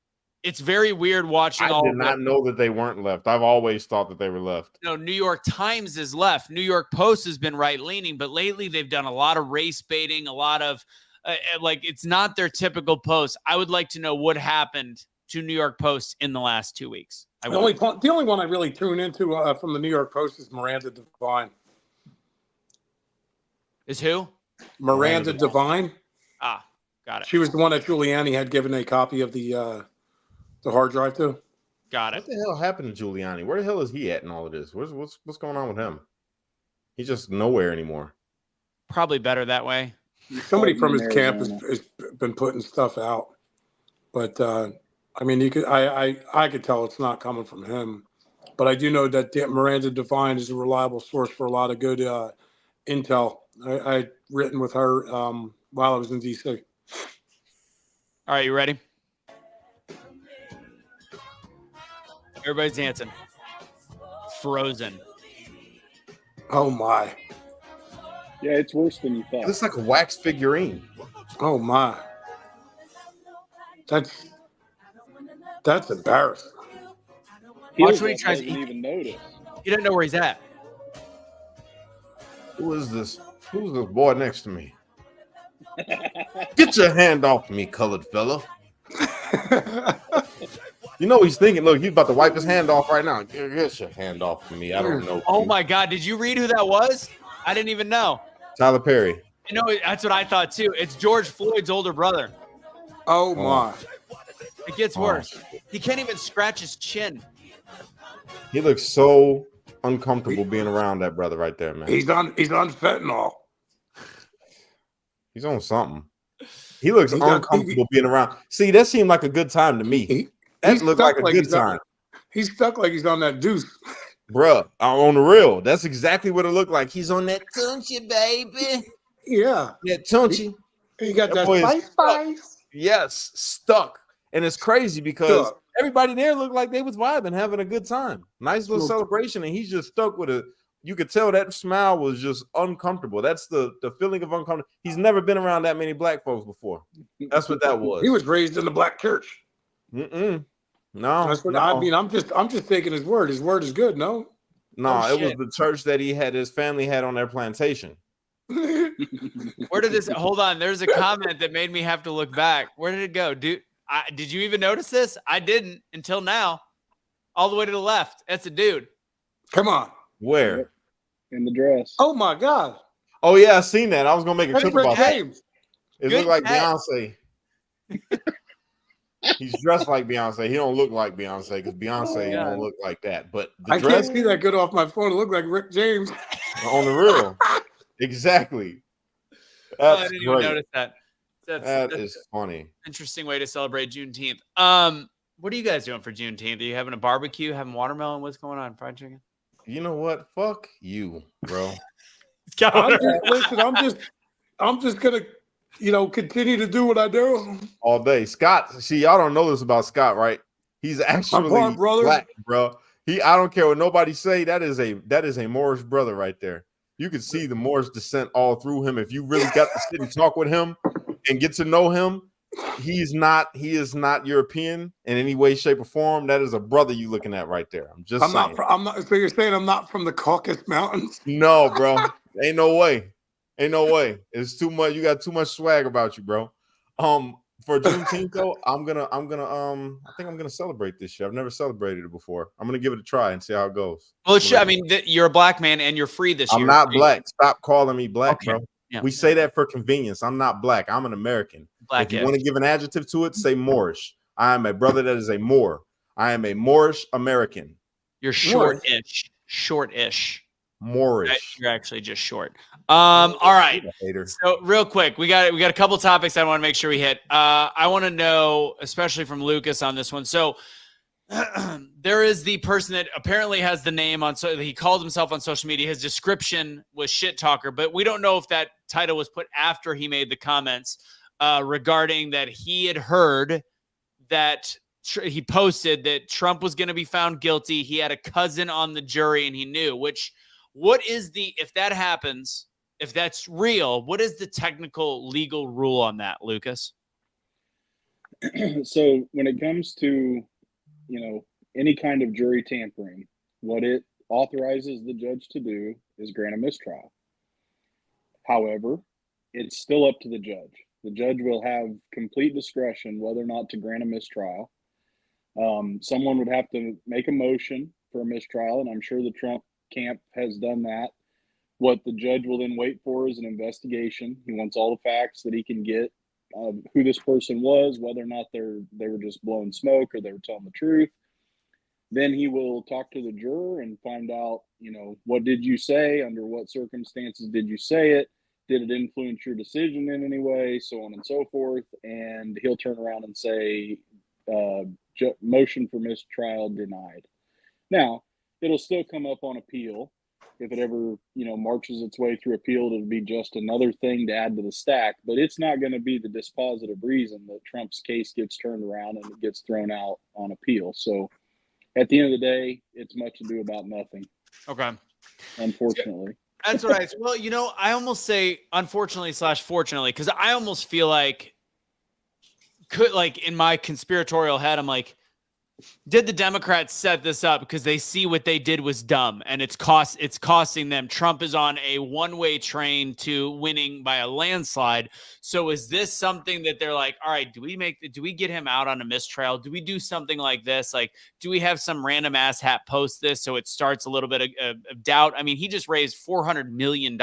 It's very weird watching. I did not know that they weren't left. I've always thought that they were left. No, New York Times is left. New York Post has been right-leaning, but lately they've done a lot of race baiting, a lot of it's not their typical post. I would like to know what happened to New York Post in the last 2 weeks. The only one I really tune into from the New York Post is Miranda Devine. Is who? Miranda Devine. Ah, got it. She was the one that Giuliani had given a copy of the hard drive to. Got it. What the hell happened to Giuliani? Where the hell is he at in all of this? What's going on with him? He's just nowhere anymore. Probably better that way. Somebody from his camp has been putting stuff out, but I mean, I could tell it's not coming from him. But I do know that Miranda Devine is a reliable source for a lot of good intel. I'd written with her while I was in D.C. All right, you ready? Everybody's dancing. Frozen. Oh my. Yeah, it's worse than you thought. It's like a wax figurine. Oh my. That's embarrassing. Watch when he tries to even notice. He doesn't know where he's at. Who is this? Who's this boy next to me? Get your hand off me, colored fella. He's thinking, look, he's about to wipe his hand off right now. Get your hand off of me. I don't know. Oh my God. Did you read who that was? I didn't even know. Tyler Perry. That's what I thought too. It's George Floyd's older brother. Oh my. It gets worse. He can't even scratch his chin. He looks so uncomfortable being around that brother right there, man. He's on fentanyl. He's on something. He looks uncomfortable being around. See, that seemed like a good time to me. That looked like a good time. He's stuck like he's on that deuce. Bruh, on the real. That's exactly what it looked like. He's on that Tunchi, baby. Yeah. That Tunchi. He got that spice. Yes, stuck. And it's crazy because everybody there looked like they was vibing, having a good time. Nice little celebration, and he's just stuck with it. You could tell that smile was just uncomfortable. That's the feeling of uncomfortable. He's never been around that many black folks before. That's what that was. He was raised in the black church. No, that's what I mean. I'm just taking his word. His word is good. No, it was the church that his family had on their plantation. Where did this? Hold on. There's a comment that made me have to look back. Where did it go, dude? Did you even notice this? I didn't until now. All the way to the left. That's a dude. Come on. Where? In the dress. Oh my God. Oh yeah, I seen that. I was gonna make a clip about that. It looked like Beyonce. He's dressed like Beyonce. He don't look like Beyonce because Beyonce don't look like that. But the dress, can't see that good off my phone. It looked like Rick James. On the real. Exactly. I didn't even notice that. That is funny. Interesting way to celebrate Juneteenth. What are you guys doing for Juneteenth? Are you having a barbecue, having watermelon? What's going on? Fried chicken? You know what? Fuck you, bro. I'm just gonna, continue to do what I do all day. Scott, see, y'all don't know this about Scott, right? He's actually black, bro. I don't care what nobody say. That is a Moorish brother right there. You can see the Moorish descent all through him. If you really got to sit and talk with him and get to know him, he is not European in any way, shape, or form. That is a brother you looking at right there. I'm just saying. I'm not. So you're saying I'm not from the Caucasus Mountains? No, bro. Ain't no way. Ain't no way. It's too much. You got too much swag about you, bro. For Juneteenth though, I think I'm gonna celebrate this year. I've never celebrated it before. I'm gonna give it a try and see how it goes. Well, I mean, you're a black man and you're free this year. I'm not black. Stop calling me black, Okay. bro. Yeah. We say that for convenience. I'm not black. I'm an American. If you want to give an adjective to it, say Moorish. I am a brother that is a Moor. I am a Moorish American. You're short-ish. Short-ish. Moorish. You're actually just short. All right. So real quick, we got a couple topics I want to make sure we hit. I want to know, especially from Lucas on this one. So there is the person that apparently has the name on, so he called himself on social media. His description was shit talker, but we don't know if that title was put after he made the comments regarding that he had heard that he posted that Trump was going to be found guilty. He had a cousin on the jury and he knew, what is if that happens, if that's real, what is the technical legal rule on that, Lucas? So when it comes to, any kind of jury tampering, what it authorizes the judge to do is grant a mistrial. However, it's still up to the judge. The judge will have complete discretion whether or not to grant a mistrial. Someone would have to make a motion for a mistrial, and I'm sure the Trump camp has done that. What the judge will then wait for is an investigation. He wants all the facts that he can get of who this person was, whether or not they were just blowing smoke or they were telling the truth. Then he will talk to the juror and find out, what did you say? Under what circumstances did you say it? Did it influence your decision in any way? So on and so forth. And he'll turn around and say, motion for mistrial denied. Now, it'll still come up on appeal. If it ever, marches its way through appeal, it'll be just another thing to add to the stack. But it's not going to be the dispositive reason that Trump's case gets turned around and it gets thrown out on appeal. So at the end of the day, it's much ado about nothing. Okay. Unfortunately. That's what I almost say unfortunately / fortunately, because I almost feel like in my conspiratorial head, I'm like, did the Democrats set this up because they see what they did was dumb and it's costing them? Trump is on a one-way train to winning by a landslide. So is this something that they're like, all right, do we get him out on a mistrial? Do we do something like this? Like, do we have some random ass hat post this so it starts a little bit of doubt? I mean, he just raised $400 million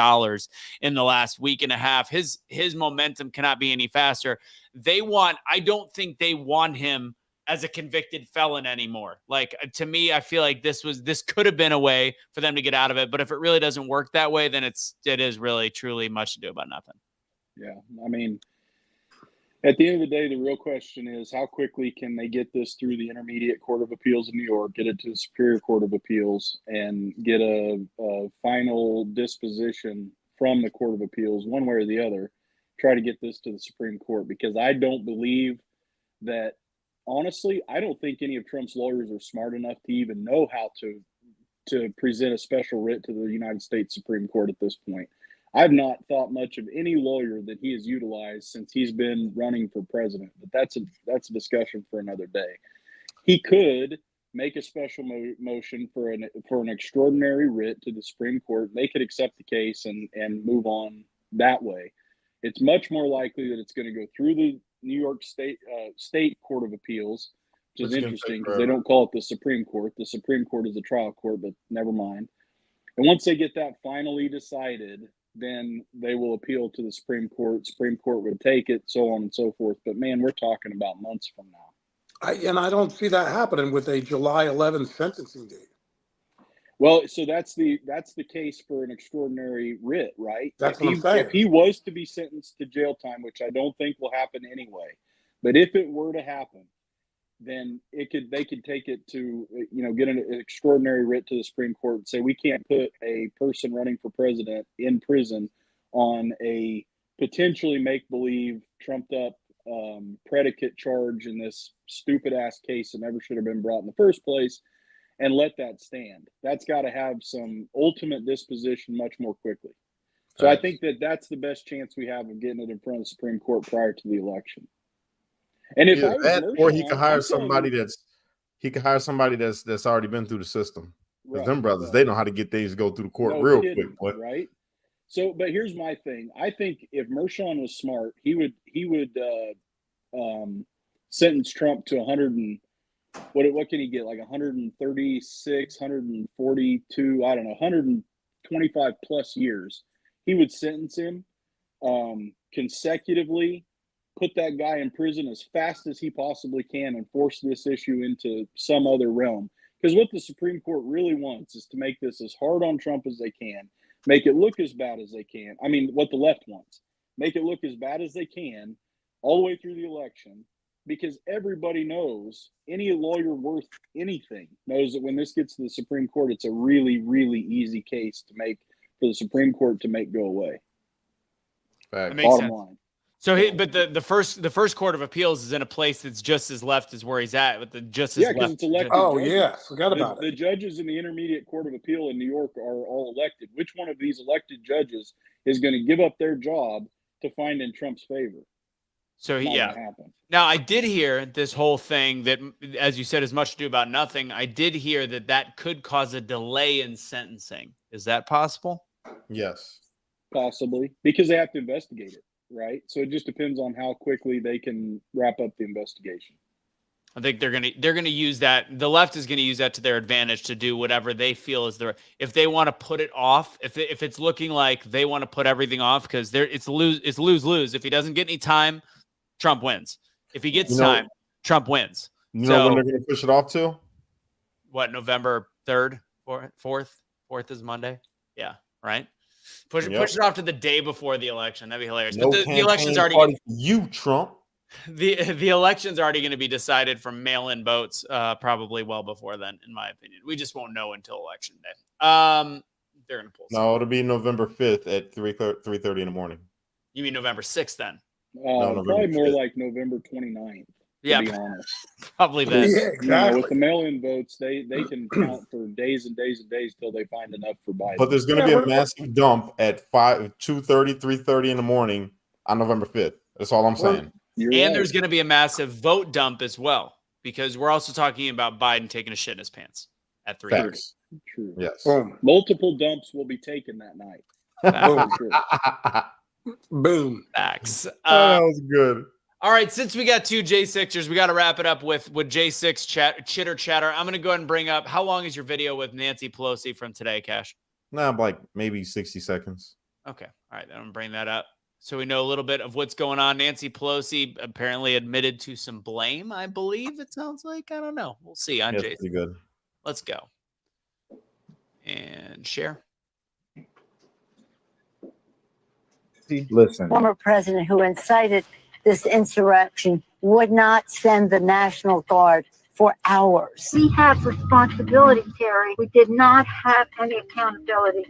in the last week and a half. His momentum cannot be any faster. I don't think they want him as a convicted felon anymore. Like, to me, I feel like this could have been a way for them to get out of it. But if it really doesn't work that way, then it is really, truly much ado about nothing. Yeah. I mean, at the end of the day, the real question is how quickly can they get this through the Intermediate Court of Appeals in New York, get it to the Superior Court of Appeals, and get a final disposition from the Court of Appeals, one way or the other, try to get this to the Supreme Court. Because I don't believe that, honestly, I don't think any of Trump's lawyers are smart enough to even know how to present a special writ to the United States Supreme Court at this point. I've not thought much of any lawyer that he has utilized since he's been running for president, but that's a discussion for another day. He could make a special motion for an extraordinary writ to the Supreme Court. They could accept the case and move on that way. It's much more likely that it's going to go through the New York State Court of Appeals, which is interesting because they don't call it the Supreme Court. The Supreme Court is a trial court, but never mind. And once they get that finally decided, then they will appeal to the Supreme Court. Supreme Court would take it, so on and so forth. But man, we're talking about months from now. I don't see that happening with a July 11th sentencing date. Well, so that's the case for an extraordinary writ, right? That's what I'm saying. If he was to be sentenced to jail time, which I don't think will happen anyway, but if it were to happen, then they could take it to, get an extraordinary writ to the Supreme Court and say we can't put a person running for president in prison on a potentially make-believe, trumped-up predicate charge in this stupid-ass case that never should have been brought in the first place, and let that stand. That's got to have some ultimate disposition much more quickly. So I think that's the best chance we have of getting it in front of the Supreme Court prior to the election. And if Either I was that, or he Mershon, could hire I'm telling somebody that's already been through the system. Because Right, them brothers, right. they know how to get things go through the court No real kidding, quick, boy. right? So, but here's my thing. I think if Mershon was smart, he would sentence Trump to 100 and what can he get? Like 136, 142, I don't know, 125 plus years. He would sentence him consecutively, put that guy in prison as fast as he possibly can, and force this issue into some other realm. Because what the Supreme Court really wants is to make this as hard on Trump as they can, make it look as bad as they can. I mean, what the left wants, make it look as bad as they can all the way through the election, because everybody knows, any lawyer worth anything knows that when this gets to the Supreme Court, it's a really, really easy case to make for the Supreme Court to make go away. That makes Bottom sense. line. So, but the first court of appeals is in a place that's just as left as where he's at, with the just as Yeah, because left. it's elected. Oh judges. yeah, forgot about The judges in the Intermediate Court of Appeal in New York are all elected. Which one of these elected judges is going to give up their job to find in Trump's favor? So Not yeah. gonna happen. Now I did hear this whole thing that, as you said, is much ado about nothing. I did hear that could cause a delay in sentencing. Is that possible? Yes. Possibly, because they have to investigate it, right? So it just depends on how quickly they can wrap up the investigation. I think they're gonna use that. The left is gonna use that to their advantage to do whatever they feel is their. If they want to put it off, if it's looking like they want to put everything off, because it's lose. If he doesn't get any time, Trump wins. If he gets time, Trump wins. You know when they're going to push it off to? What, November 3rd, 4th? 4th is Monday. Yeah, right. Push it off to the day before the election. That'd be hilarious. No, but the election's already you, Trump. The election's already going to be decided from mail-in votes, probably well before then, in my opinion. We just won't know until election day. They're going to pull. No, it'll be November 5th at 3:30 in the morning. You mean November 6th then? Probably more like November 29th. Yeah, to be honest. Probably then. Yeah, exactly. With the mail-in votes, they can count for days and days and days till they find enough for Biden. But there's going to be a massive dump at 2:30, 3:30 in the morning on November 5th. That's all I'm saying. There's going to be a massive vote dump as well, because we're also talking about Biden taking a shit in his pants at 3:30. Facts. True. Yes. Boom. Multiple dumps will be taken that night. Boom. Facts. That was good. All right, since we got two J6ers, we got to wrap it up with J6 chitter chatter. I'm going to go ahead and bring up, how long is your video with Nancy Pelosi from today, Kash? Nah, like maybe 60 seconds. Okay. All right, then I'm going to bring that up so we know a little bit of what's going on. Nancy Pelosi apparently admitted to some blame, I believe it sounds like. I don't know. We'll see on J6. Pretty good. Let's go. And share. Listen. Former president who incited this insurrection would not send the National Guard for hours. We have responsibility, Terry. We did not have any accountability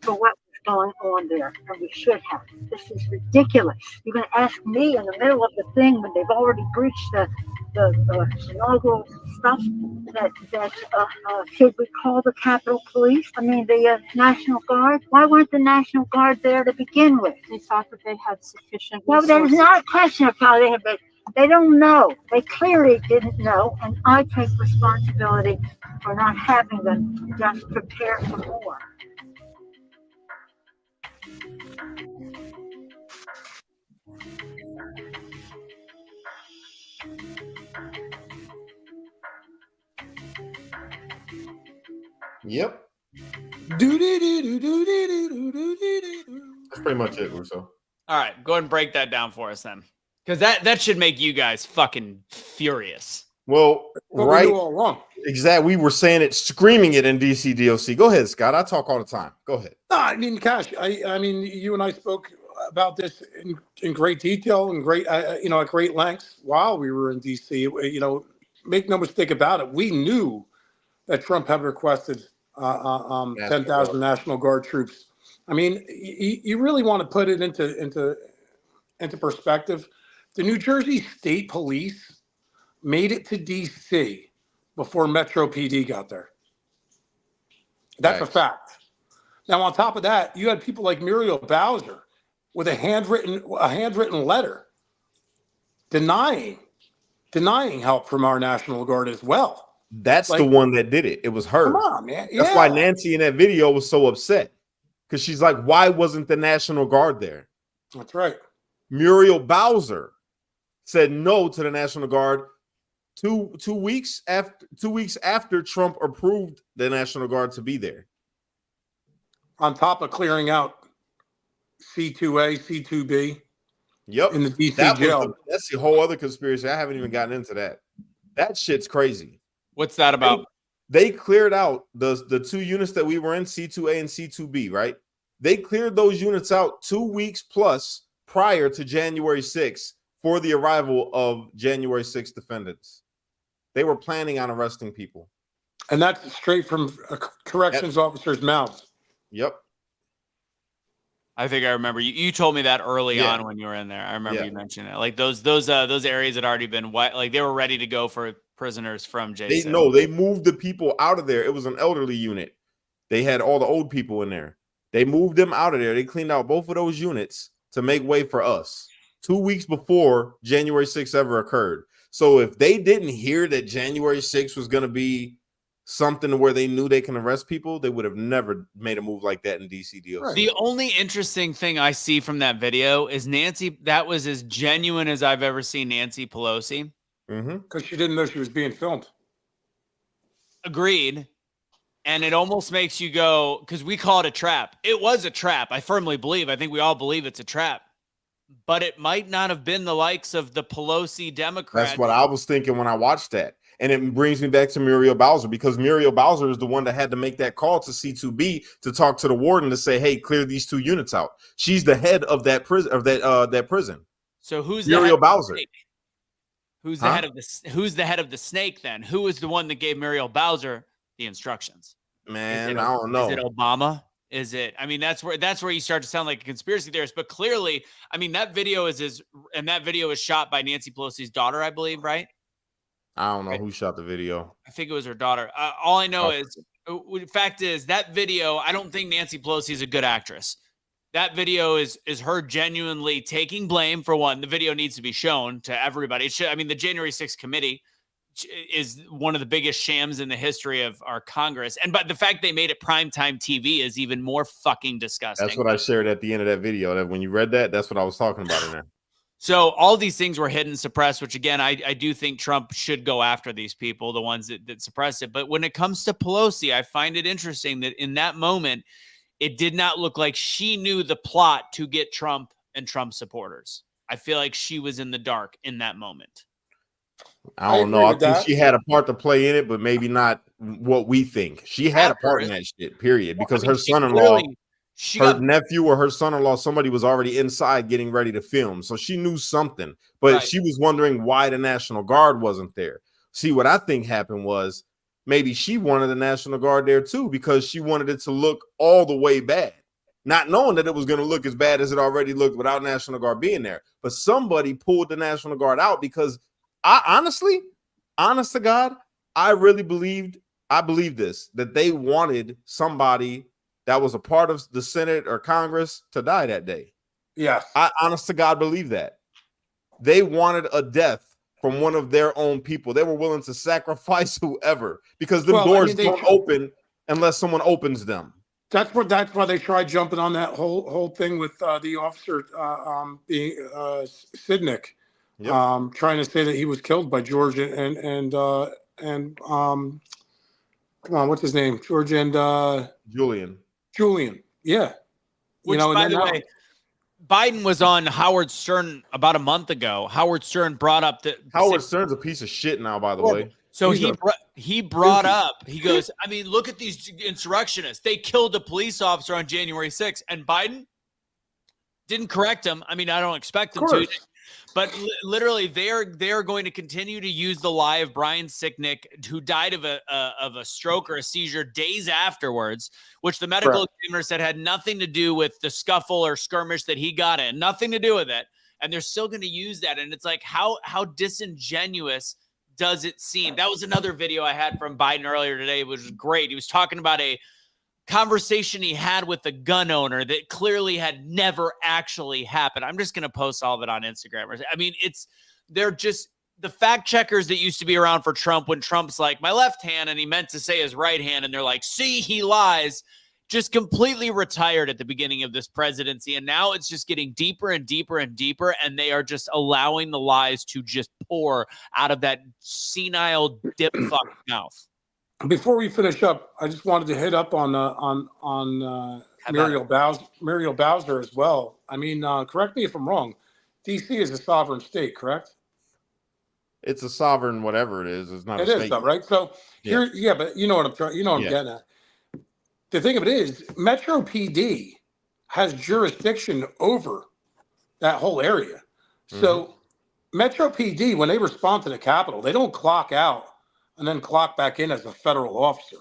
for what was going on there, and we should have. This is ridiculous. You're going to ask me in the middle of the thing when they've already breached the inaugural stuff that should we call the Capitol Police? I mean, the National Guard? Why weren't the National Guard there to begin with? They thought that they had sufficient resources. No, there's not a question of how they have been. They don't know. They clearly didn't know, and I take responsibility for not having them just prepare for more. Yep. That's pretty much it, Russo. All right, go ahead and break that down for us then, because that should make you guys fucking furious. Well, right. We do all wrong. Exactly. We were saying it, screaming it in DC DOC. Go ahead, Scott. I talk all the time. Go ahead. No, I mean, Kash, I mean, you and I spoke about this in great detail and great, at great lengths while we were in DC. Make no mistake about it. We knew that Trump had requested 10,000 National Guard troops. I mean, you really want to put it into perspective. The New Jersey State Police made it to DC before Metro PD got there. That's a fact. Now, on top of that, you had people like Muriel Bowser with a handwritten letter denying denying help from our National Guard as well. That's Like, the one that did it. It was her. Come on, man. That's why Nancy in that video was so upset, because she's like, why wasn't the National Guard there? That's right. Muriel Bowser said no to the National Guard two weeks after Trump approved the National Guard to be there. On top of clearing out C2A, C2B. Yep. In the DC jail. That's the whole other conspiracy. I haven't even gotten into that. That shit's crazy. What's that about? They cleared out the two units that we were in, C2A and C2B, right? They cleared those units out 2 weeks plus prior to January 6th for the arrival of January 6th defendants. They were planning on arresting people. And that's straight from a corrections officer's mouth. Yep. I think I remember you told me that early on when you were in there. I remember you mentioning it. Like those areas had already been like they were ready to go for prisoners from J6. They moved the people out of there. It was an elderly unit. They had all the old people in there. They moved them out of there. They cleaned out both of those units to make way for us 2 weeks before January 6th ever occurred. So if they didn't hear that January 6th was going to be something where they knew they can arrest people, they would have never made a move like that in DCDOC. Right. The only interesting thing I see from that video is Nancy. That was as genuine as I've ever seen Nancy Pelosi. Because she didn't know she was being filmed. Agreed. And it almost makes you go, because we call it a trap. It was a trap. I firmly believe. I think we all believe it's a trap. But it might not have been the likes of the Pelosi Democrats. That's what I was thinking when I watched that. And it brings me back to Muriel Bowser, because Muriel Bowser is the one that had to make that call to C2B to talk to the warden to say, hey, clear these two units out. She's the head of that prison, that prison. So who's Muriel Bowser? Who's the head of who's the head of the snake then? Who is the one that gave Muriel Bowser the instructions? Man, I don't know. Is it Obama? Is it? I mean, that's where you start to sound like a conspiracy theorist. But clearly, I mean, that video is shot by Nancy Pelosi's daughter, I believe, right? I don't know who shot the video. I think it was her daughter. All I know is, the fact is, that video, I don't think Nancy Pelosi is a good actress. That video is her genuinely taking blame for one. The video needs to be shown to everybody. It should, I mean, the January 6th committee is one of the biggest shams in the history of our Congress. And but the fact they made it primetime TV is even more fucking disgusting. That's what I shared at the end of that video. That when you read that, that's what I was talking about in there. So all these things were hidden, suppressed, which again, I do think Trump should go after these people, the ones that suppress it. But when it comes to Pelosi, I find it interesting that in that moment, it did not look like she knew the plot to get Trump and Trump supporters. I feel like she was in the dark in that moment. I don't know. I think she had a part to play in it, but maybe not what we think. She had a part in that shit, period. Because her son-in-law, her nephew or her son-in-law, somebody was already inside getting ready to film. So she knew something, but she was wondering why the National Guard wasn't there. See, what I think happened was maybe she wanted the National Guard there too, because she wanted it to look all the way bad, not knowing that it was going to look as bad as it already looked without National Guard being there. But somebody pulled the National Guard out because I honestly, honest to God, I really believe this, that they wanted somebody that was a part of the Senate or Congress to die that day. Yeah. I honest to God believe that. They wanted a death from one of their own people. They were willing to sacrifice whoever, because the doors don't open unless someone opens them. That's why they tried jumping on that whole thing with the officer being Sidnick. Yep. Trying to say that he was killed by George and come on, what's his name? George and Julian. Yeah. Which, by the way, Biden was on Howard Stern about a month ago. Howard Stern brought up that Howard Stern's a piece of shit now, by the way. So he brought up, he goes, I mean, look at these insurrectionists. They killed a police officer on January 6th, and Biden didn't correct him. I mean, I don't expect them to. But literally, they're going to continue to use the lie of Brian Sicknick, who died of a stroke or a seizure days afterwards, which the medical examiner said had nothing to do with the scuffle or skirmish that he got in, nothing to do with it. And they're still going to use that. And it's like, how disingenuous does it seem? That was another video I had from Biden earlier today, which was great. He was talking about a conversation he had with the gun owner that clearly had never actually happened. I'm just going to post all of it on Instagram. I mean, they're just the fact checkers that used to be around for Trump when Trump's like my left hand and he meant to say his right hand and they're like, see, he lies, just completely retired at the beginning of this presidency. And now it's just getting deeper and deeper and deeper. And they are just allowing the lies to just pour out of that senile dip fuck mouth. Before we finish up, I just wanted to hit up on Muriel Bowser as well. I mean, correct me if I'm wrong. DC is a sovereign state, correct? It's a sovereign, whatever it is. It's not. It a is, state. though, right? So here, but you know what I'm trying. You know what I'm getting at. The thing of it is, Metro PD has jurisdiction over that whole area. So Metro PD, when they respond to the Capitol, they don't clock out and then clock back in as a federal officer.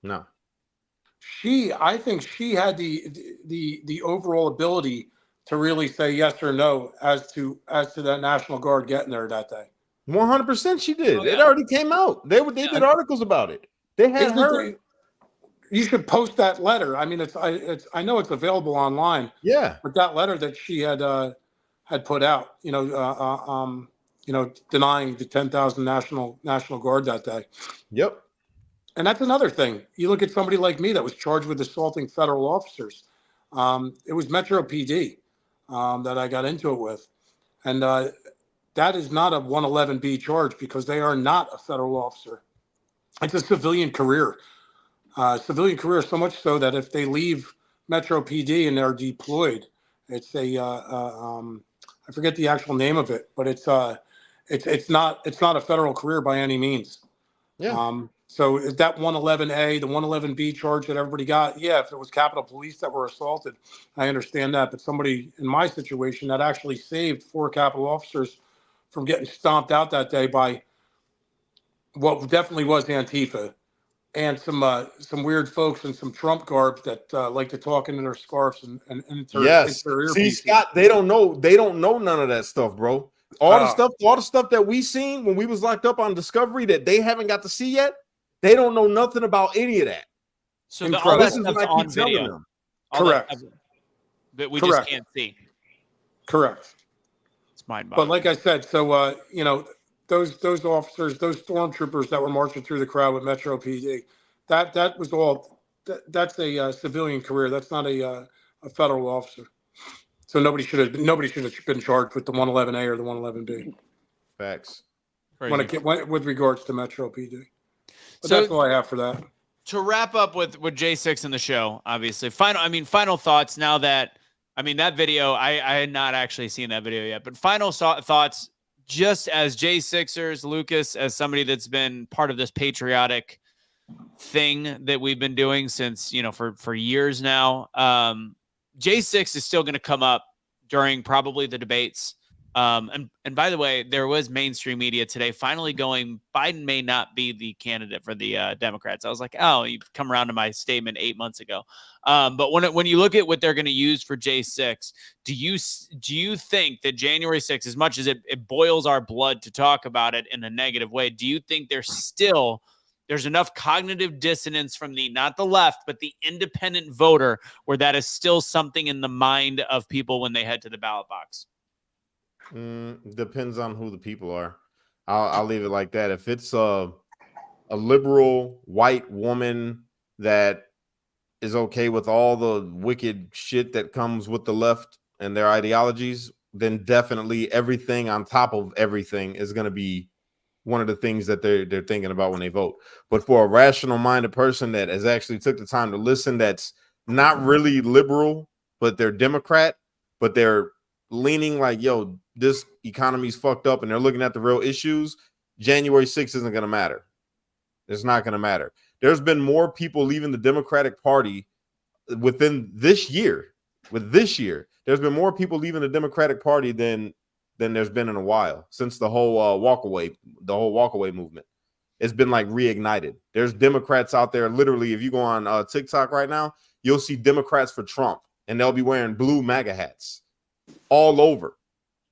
No. I think she had the overall ability to really say yes or no as to that National Guard getting there that day. 100% she did. It already came out. They did articles about it. They had her. You should post that letter. I mean, I know it's available online. Yeah. But that letter that she had put out, denying the 10,000 National Guard that day. Yep. And that's another thing. You look at somebody like me that was charged with assaulting federal officers. It was Metro PD that I got into it with. And that is not a 111B charge because they are not a federal officer. It's a civilian career. So much so that if they leave Metro PD and they're deployed, it's I forget the actual name of it, but it's not a federal career by any means. Yeah. So that 111A, the 111B charge that everybody got, if it was Capitol Police that were assaulted, I understand that. But somebody in my situation that actually saved 4 Capitol officers from getting stomped out that day by what definitely was Antifa and some weird folks and some Trump garbs that like to talk into their scarves and into their earpieces. Scott, they don't know none of that stuff, bro. All the stuff that we seen when we was locked up on Discovery that they haven't got to see yet. They don't know nothing about any of that. So all that stuff's on video. Correct. That we just can't see. Correct. It's mind-boggling. But like I said, so those officers, those stormtroopers that were marching through the crowd with Metro PD, that was all. That's a civilian career. That's not a federal officer. So nobody should have been charged with the 111A or the 111B. Facts. With regards to Metro PD. But so that's all I have for that. To wrap up with J6 in the show, obviously, final thoughts. Now that that video, I had not actually seen that video yet, but final thoughts. Just as J6ers, Lucas, as somebody that's been part of this patriotic thing that we've been doing since for years now, J6 is still going to come up during probably the debates. And by the way, there was mainstream media today finally going, Biden may not be the candidate for the Democrats. I was like, oh, you've come around to my statement 8 months ago. But when you look at what they're going to use for J6, do you think that January 6th, as much as it boils our blood to talk about it in a negative way, do you think there's enough cognitive dissonance from not the left, but the independent voter, where that is still something in the mind of people when they head to the ballot box? Depends on who the people are. I'll leave it like that. If it's a liberal white woman that is okay with all the wicked shit that comes with the left and their ideologies, then definitely everything on top of everything is going to be one of the things that they're thinking about when they vote. But for a rational minded person that has actually took the time to listen, that's not really liberal, but they're Democrat, but they're leaning like, yo, this economy's fucked up, and they're looking at the real issues, January 6th isn't going to matter. It's not going to matter. There's been more people leaving the Democratic Party within this year. There's been more people leaving the Democratic Party than there's been in a while since the whole walkaway movement. It's been like reignited. There's Democrats out there. Literally, if you go on TikTok right now, you'll see Democrats for Trump, and they'll be wearing blue MAGA hats all over.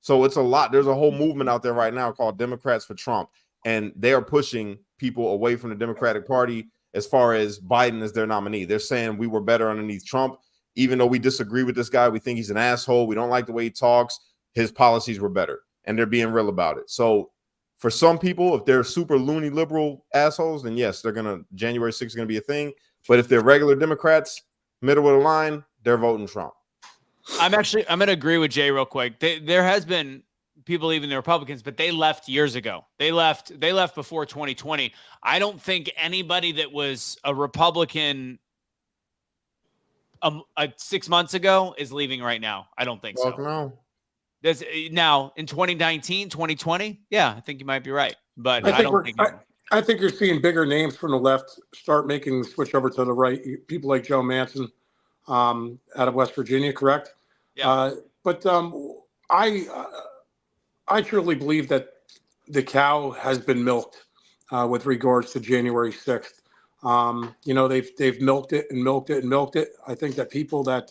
So it's a lot. There's a whole movement out there right now called Democrats for Trump, and they are pushing people away from the Democratic Party as far as Biden as their nominee. They're saying we were better underneath Trump, even though we disagree with this guy. We think he's an asshole. We don't like the way he talks. His policies were better, and they're being real about it. So For some people, if they're super loony liberal assholes, then yes, January 6th is gonna be a thing. But if they're regular Democrats, middle of the line, they're voting Trump. I'm gonna agree with Jay real quick. There has been people leaving the Republicans, but they left years ago. They left before 2020. I don't think anybody that was a Republican 6 months ago is leaving right now. I don't think so. No. There's now in 2019, 2020. Yeah, I think you might be right, but I think you're seeing bigger names from the left start making the switch over to the right. People like Joe Manchin out of West Virginia, correct? Yeah. But I truly believe that the cow has been milked with regards to January 6th. They've milked it and milked it and milked it. I think that people that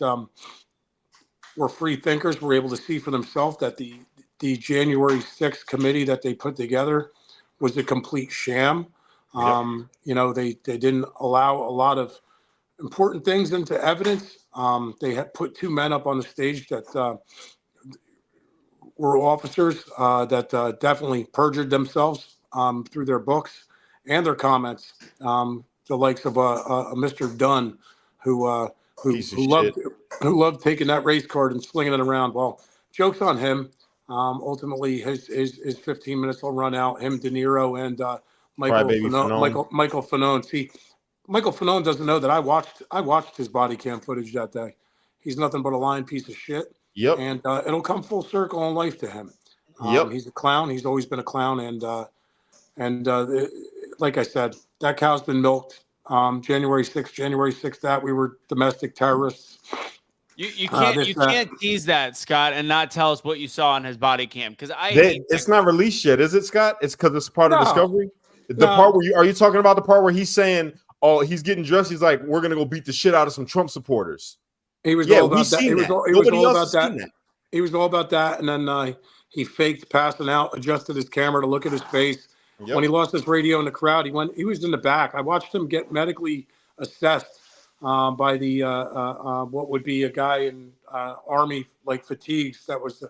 were free thinkers were able to see for themselves that the January 6th committee that they put together was a complete sham. They didn't allow a lot of important things into evidence. They had put two men up on the stage that were officers that definitely perjured themselves through their books and their comments. The likes of Mr. Dunn, who loved taking that race card and slinging it around. Well, joke's on him. Ultimately, his 15 minutes will run out. Him, De Niro, and Michael Fanone. See, Michael Fanone doesn't know that I watched his body cam footage that day. He's nothing but a lying piece of shit. Yep. And it'll come full circle in life to him. Yep. He's a clown. He's always been a clown. And like I said, that cow's been milked. January 6th, that we were domestic terrorists. You can't tease that, Scott, and not tell us what you saw on his body cam, because it's not released yet, is it, Scott? It's because it's part of Discovery. Part where are you talking about the part where he's saying, "Oh, he's getting dressed. He's like, we're gonna go beat the shit out of some Trump supporters." He was all about that. He was all about that. He was all about that, and then he faked passing out, adjusted his camera to look at his face. Yep. When he lost his radio in the crowd, he was in the back. I watched him get medically assessed by the what would be a guy in Army like fatigues that was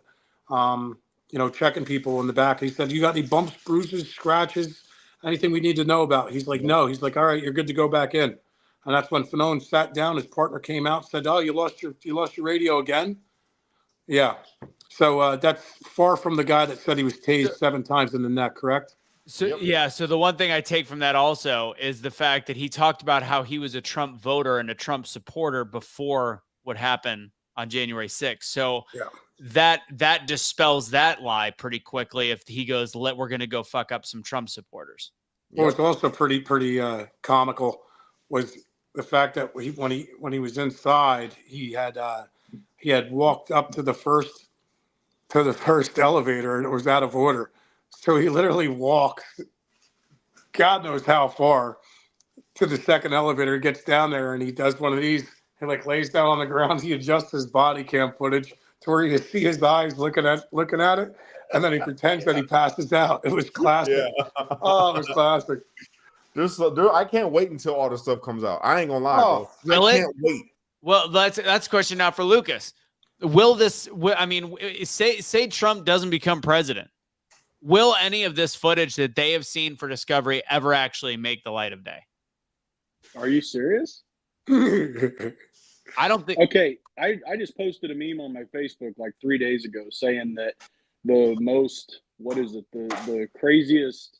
checking people in the back. He said, "You got any bumps, bruises, scratches, anything we need to know about?" He's like, "No." He's like, "All right, you're good to go back in." And that's when Fanone sat down. His partner came out, said, "Oh, you lost your radio again?" Yeah. So that's far from the guy that said he was tased 7 times in the neck, correct? So So the one thing I take from that also is the fact that he talked about how he was a Trump voter and a Trump supporter before what happened on January 6th. So that dispels that lie pretty quickly. If he goes, we're going to go fuck up some Trump supporters. What was also pretty comical was the fact that when he was inside, he had walked up to the first elevator and it was out of order. So he literally walks, God knows how far, to the second elevator. He gets down there and he does one of these. He lays down on the ground. He adjusts his body cam footage to where you see his eyes looking at it, and then he pretends that he passes out. It was classic. Yeah. Oh, it was classic. I can't wait until all this stuff comes out. I ain't gonna lie, bro. I can't wait. Well, that's a question now for Lucas. Will this? I mean, say Trump doesn't become president. Will any of this footage that they have seen for Discovery ever actually make the light of day? Are you serious? I don't think. Okay, I just posted a meme on my Facebook like 3 days ago saying that the most, the craziest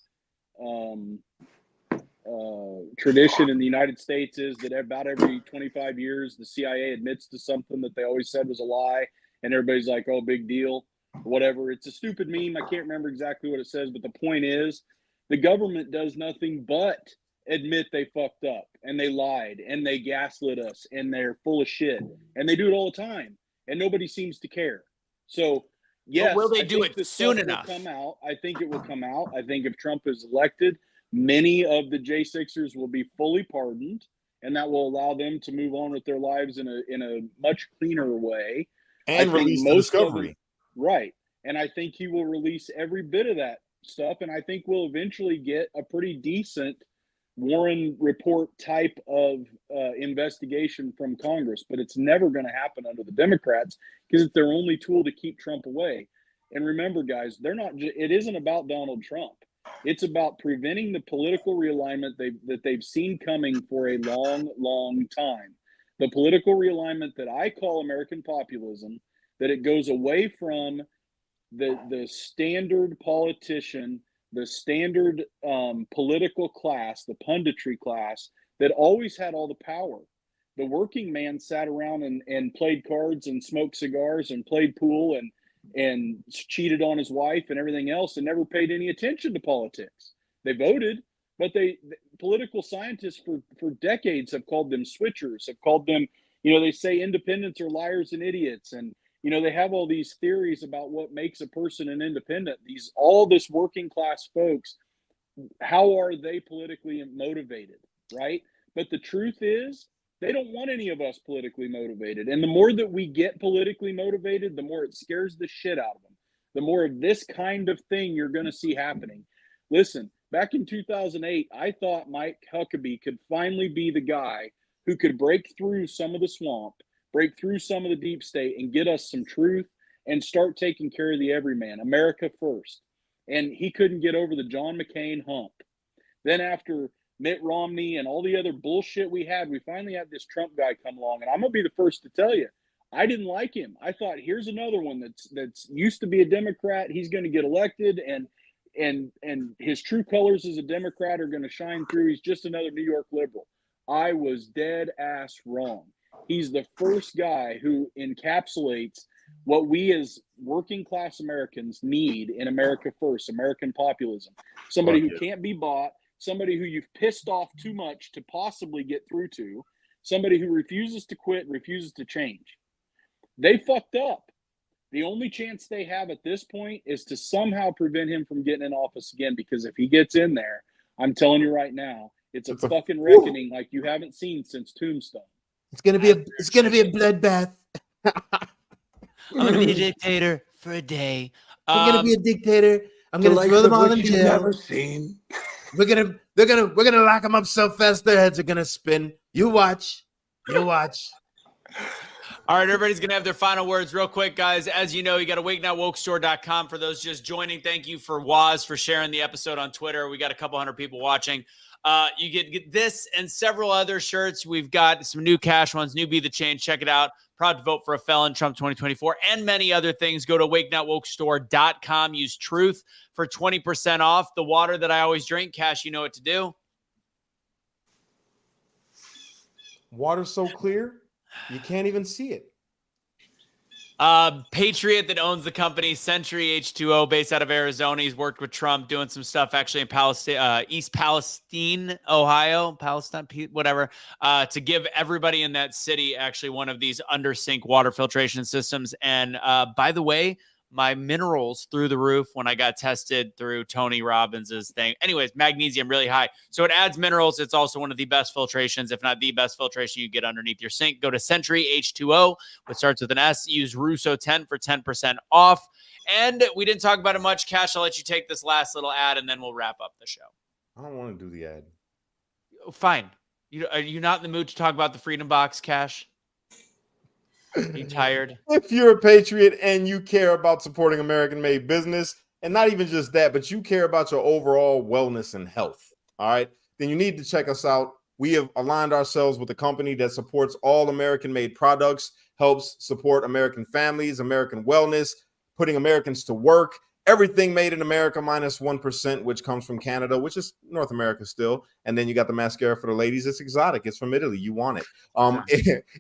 tradition in the United States is that about every 25 years the CIA admits to something that they always said was a lie, and everybody's like, "Oh, big deal." Whatever. It's a stupid meme. I can't remember exactly what it says, but the point is the government does nothing but admit they fucked up and they lied and they gaslit us and they're full of shit, and they do it all the time and nobody seems to care. So yes, will they do it soon enough? I think it will come out. I think if Trump is elected, many of the J6ers will be fully pardoned, and that will allow them to move on with their lives in a much cleaner way. And release the Discovery. Right. And I think he will release every bit of that stuff. And I think we'll eventually get a pretty decent Warren report type of investigation from Congress. But it's never going to happen under the Democrats because it's their only tool to keep Trump away. And remember, guys, it isn't about Donald Trump. It's about preventing the political realignment that they've seen coming for a long, long time. The political realignment that I call American populism, that it goes away from the standard politician, the standard political class, the punditry class that always had all the power. The working man sat around and played cards and smoked cigars and played pool and cheated on his wife and everything else and never paid any attention to politics. They voted, but political scientists for decades have called them switchers, have called them, they say independents are liars and idiots. And, they have all these theories about what makes a person an independent. All this working class folks, how are they politically motivated, right? But the truth is, they don't want any of us politically motivated. And the more that we get politically motivated, the more it scares the shit out of them. The more of this kind of thing you're going to see happening. Listen, back in 2008, I thought Mike Huckabee could finally be the guy who could break through some of the swamp, break through some of the deep state, and get us some truth and start taking care of the everyman, America first. And he couldn't get over the John McCain hump. Then after Mitt Romney and all the other bullshit we finally had this Trump guy come along. And I'm going to be the first to tell you, I didn't like him. I thought, here's another one that's used to be a Democrat. He's going to get elected and his true colors as a Democrat are going to shine through. He's just another New York liberal. I was dead ass wrong. He's the first guy who encapsulates what we as working class Americans need in America first, American populism. Somebody who can't be bought, somebody who you've pissed off too much to possibly get through to, somebody who refuses to quit, refuses to change. They fucked up. The only chance they have at this point is to somehow prevent him from getting in office again, because if he gets in there, I'm telling you right now, it's a fucking reckoning like you haven't seen since Tombstone. It's gonna be a bloodbath. I'm gonna be a dictator for a day. I'm gonna be a dictator. I'm gonna throw them all in jail. Never seen. We're gonna lock them up so fast their heads are gonna spin. You watch. You watch. All right, everybody's going to have their final words real quick, guys. As you know, you got to wakenotwokestore.com for those just joining. Thank you for Waz for sharing the episode on Twitter. We got a couple hundred people watching. You get this and several other shirts. We've got some new Kash ones, new Be the Change. Check it out. Proud to vote for a felon, Trump 2024, and many other things. Go to wakenotwokestore.com. Use truth for 20% off. The water that I always drink. Kash, you know what to do. Water so clear, you can't even see it. Patriot that owns the company, Century H2O, based out of Arizona. He's worked with Trump doing some stuff actually in Palestine, East Palestine, Ohio, Palestine, whatever, to give everybody in that city actually one of these under sink water filtration systems. And by the way, my minerals through the roof when I got tested through Tony Robbins's thing. Anyways, magnesium really high. So it adds minerals. It's also one of the best filtrations, if not the best filtration you get underneath your sink. Go to Century H2O, which starts with an S. Use Russo10 for 10% off. And we didn't talk about it much. Kash, I'll let you take this last little ad and then we'll wrap up the show. I don't want to do the ad. Fine. Are you not in the mood to talk about the Freedom Box, Kash? Are you tired? If you're a patriot and you care about supporting American-made business, and not even just that, but you care about your overall wellness and health, all right, then you need to check us out. We have aligned ourselves with a company that supports all American-made products, helps support American families, American wellness, putting Americans to work. Everything made in America minus 1%, which comes from Canada, which is North America still. And then you got the mascara for the ladies. It's exotic. It's from Italy. You want it.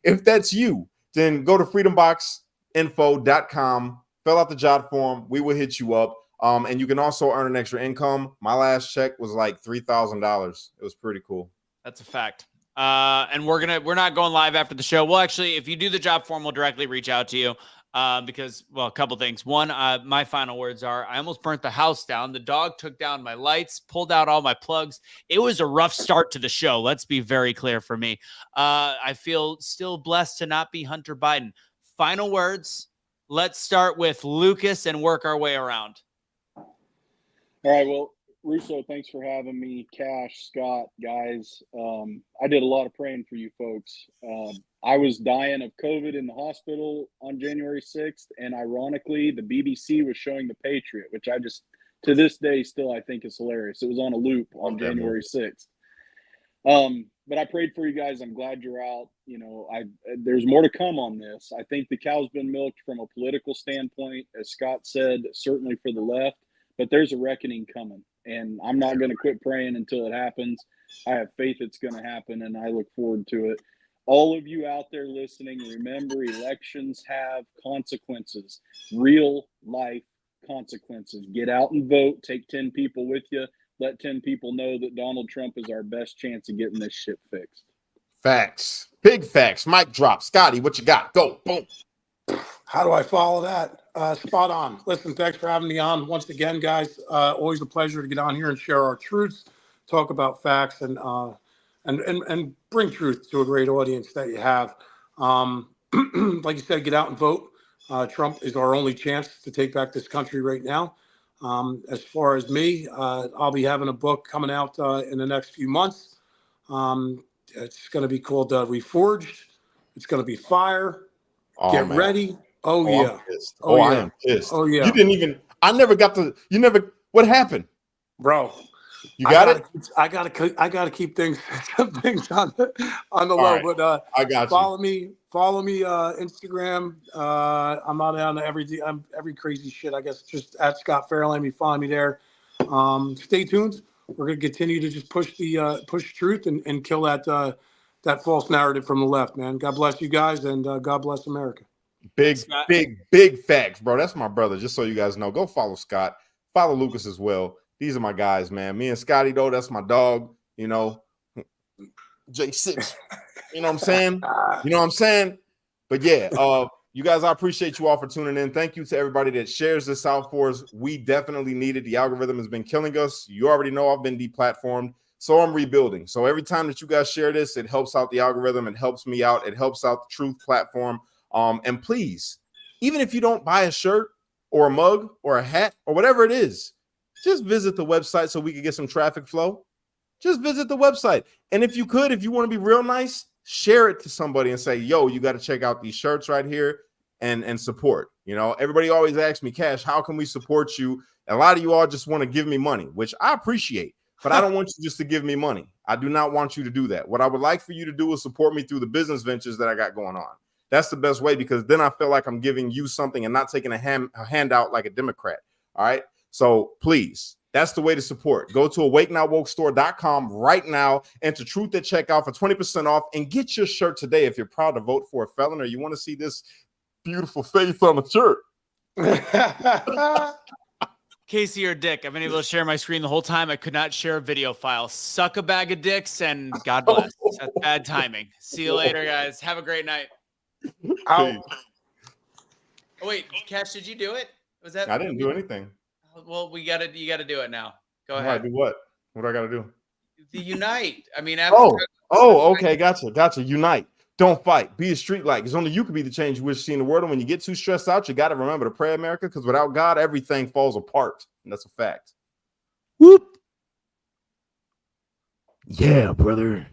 If that's you, then go to freedomboxinfo.com, fill out the jot form. We will hit you up. And you can also earn an extra income. My last check was like $3,000. It was pretty cool. That's a fact. And we're not going live after the show. Well, actually, if you do the job form, we'll directly reach out to you. Because, well, a couple things. One, my final words are, I almost burnt the house down. The dog took down my lights, pulled out all my plugs. It was a rough start to the show. Let's be very clear for me. I feel still blessed to not be Hunter Biden. Final words. Let's start with Lucas and work our way around. All right. Well, Russo, thanks for having me. Kash, Scott, guys. I did a lot of praying for you folks. I was dying of COVID in the hospital on January 6th. And ironically, the BBC was showing The Patriot, which I just to this day still I think is hilarious. It was on a loop on January 6th. But I prayed for you guys. I'm glad you're out. You know, there's more to come on this. I think the cow's been milked from a political standpoint, as Scott said, certainly for the left, but there's a reckoning coming, and I'm not going to quit praying until it happens. I have faith it's going to happen, and I look forward to it. All of you out there listening, remember, elections have consequences, real life consequences. Get out and vote. Take 10 people with you. Let 10 people know that Donald Trump is our best chance of getting this shit fixed. Facts. Big facts. Mic drop. Scotty, what you got? Go. Boom. How do I follow that? Spot on. Listen, thanks for having me on once again, guys. Always a pleasure to get on here and share our truths, talk about facts, and bring truth to a great audience that you have. Like you said, get out and vote. Trump is our only chance to take back this country right now. As far as me, I'll be having a book coming out in the next few months. It's going to be called Reforged. It's going to be fire. Oh, Get man. ready. Oh, yeah. I am pissed. Oh, yeah. You didn't even, what happened? Bro. You got it? I gotta keep things on the low. Right. But I got follow me Instagram. I'm not on every crazy shit. I guess just at Scott Fairlamb. You find me there. Stay tuned. We're gonna continue to just push truth and kill that false narrative from the left, man. God bless you guys, and God bless America. Big facts, bro. That's my brother. Just so you guys know, go follow Scott. Follow Lucas as well. These are my guys, man. Me and Scotty, though, that's my dog. You know, J6. You know what I'm saying? But yeah, you guys, I appreciate you all for tuning in. Thank you to everybody that shares this out for us. We definitely need it. The algorithm has been killing us. You already know I've been deplatformed, so I'm rebuilding. So every time that you guys share this, it helps out the algorithm. It helps me out. It helps out the Truth platform. And please, even if you don't buy a shirt or a mug or a hat or whatever it is, just visit the website so we can get some traffic flow. Just visit the website. And if you want to be real nice, share it to somebody and say, yo, you got to check out these shirts right here and support. You know, everybody always asks me, Kash, how can we support you? And a lot of you all just want to give me money, which I appreciate, but I don't want you just to give me money. I do not want you to do that. What I would like for you to do is support me through the business ventures that I got going on. That's the best way, because then I feel like I'm giving you something and not taking a handout like a Democrat. All right. So please, that's the way to support. Go to awakenotwokestore.com right now, enter truth at checkout for 20% off, and get your shirt today if you're proud to vote for a felon or you want to see this beautiful face on the shirt. Kaecey or Dick, I've been able to share my screen the whole time. I could not share a video file. Suck a bag of dicks, and God bless. That's bad timing. See you later, guys. Have a great night. Oh, wait, Kash, did you do it? Was that? I didn't do anything. Well, you got to do it now. Go ahead. Right, do what? What do I got to do? The unite. I mean, okay, gotcha. Unite. Don't fight. Be a street light, because only you can be the change you wish to see in the world. And when you get too stressed out, you got to remember to pray, America, because without God, everything falls apart. And that's a fact. Whoop. Yeah, brother.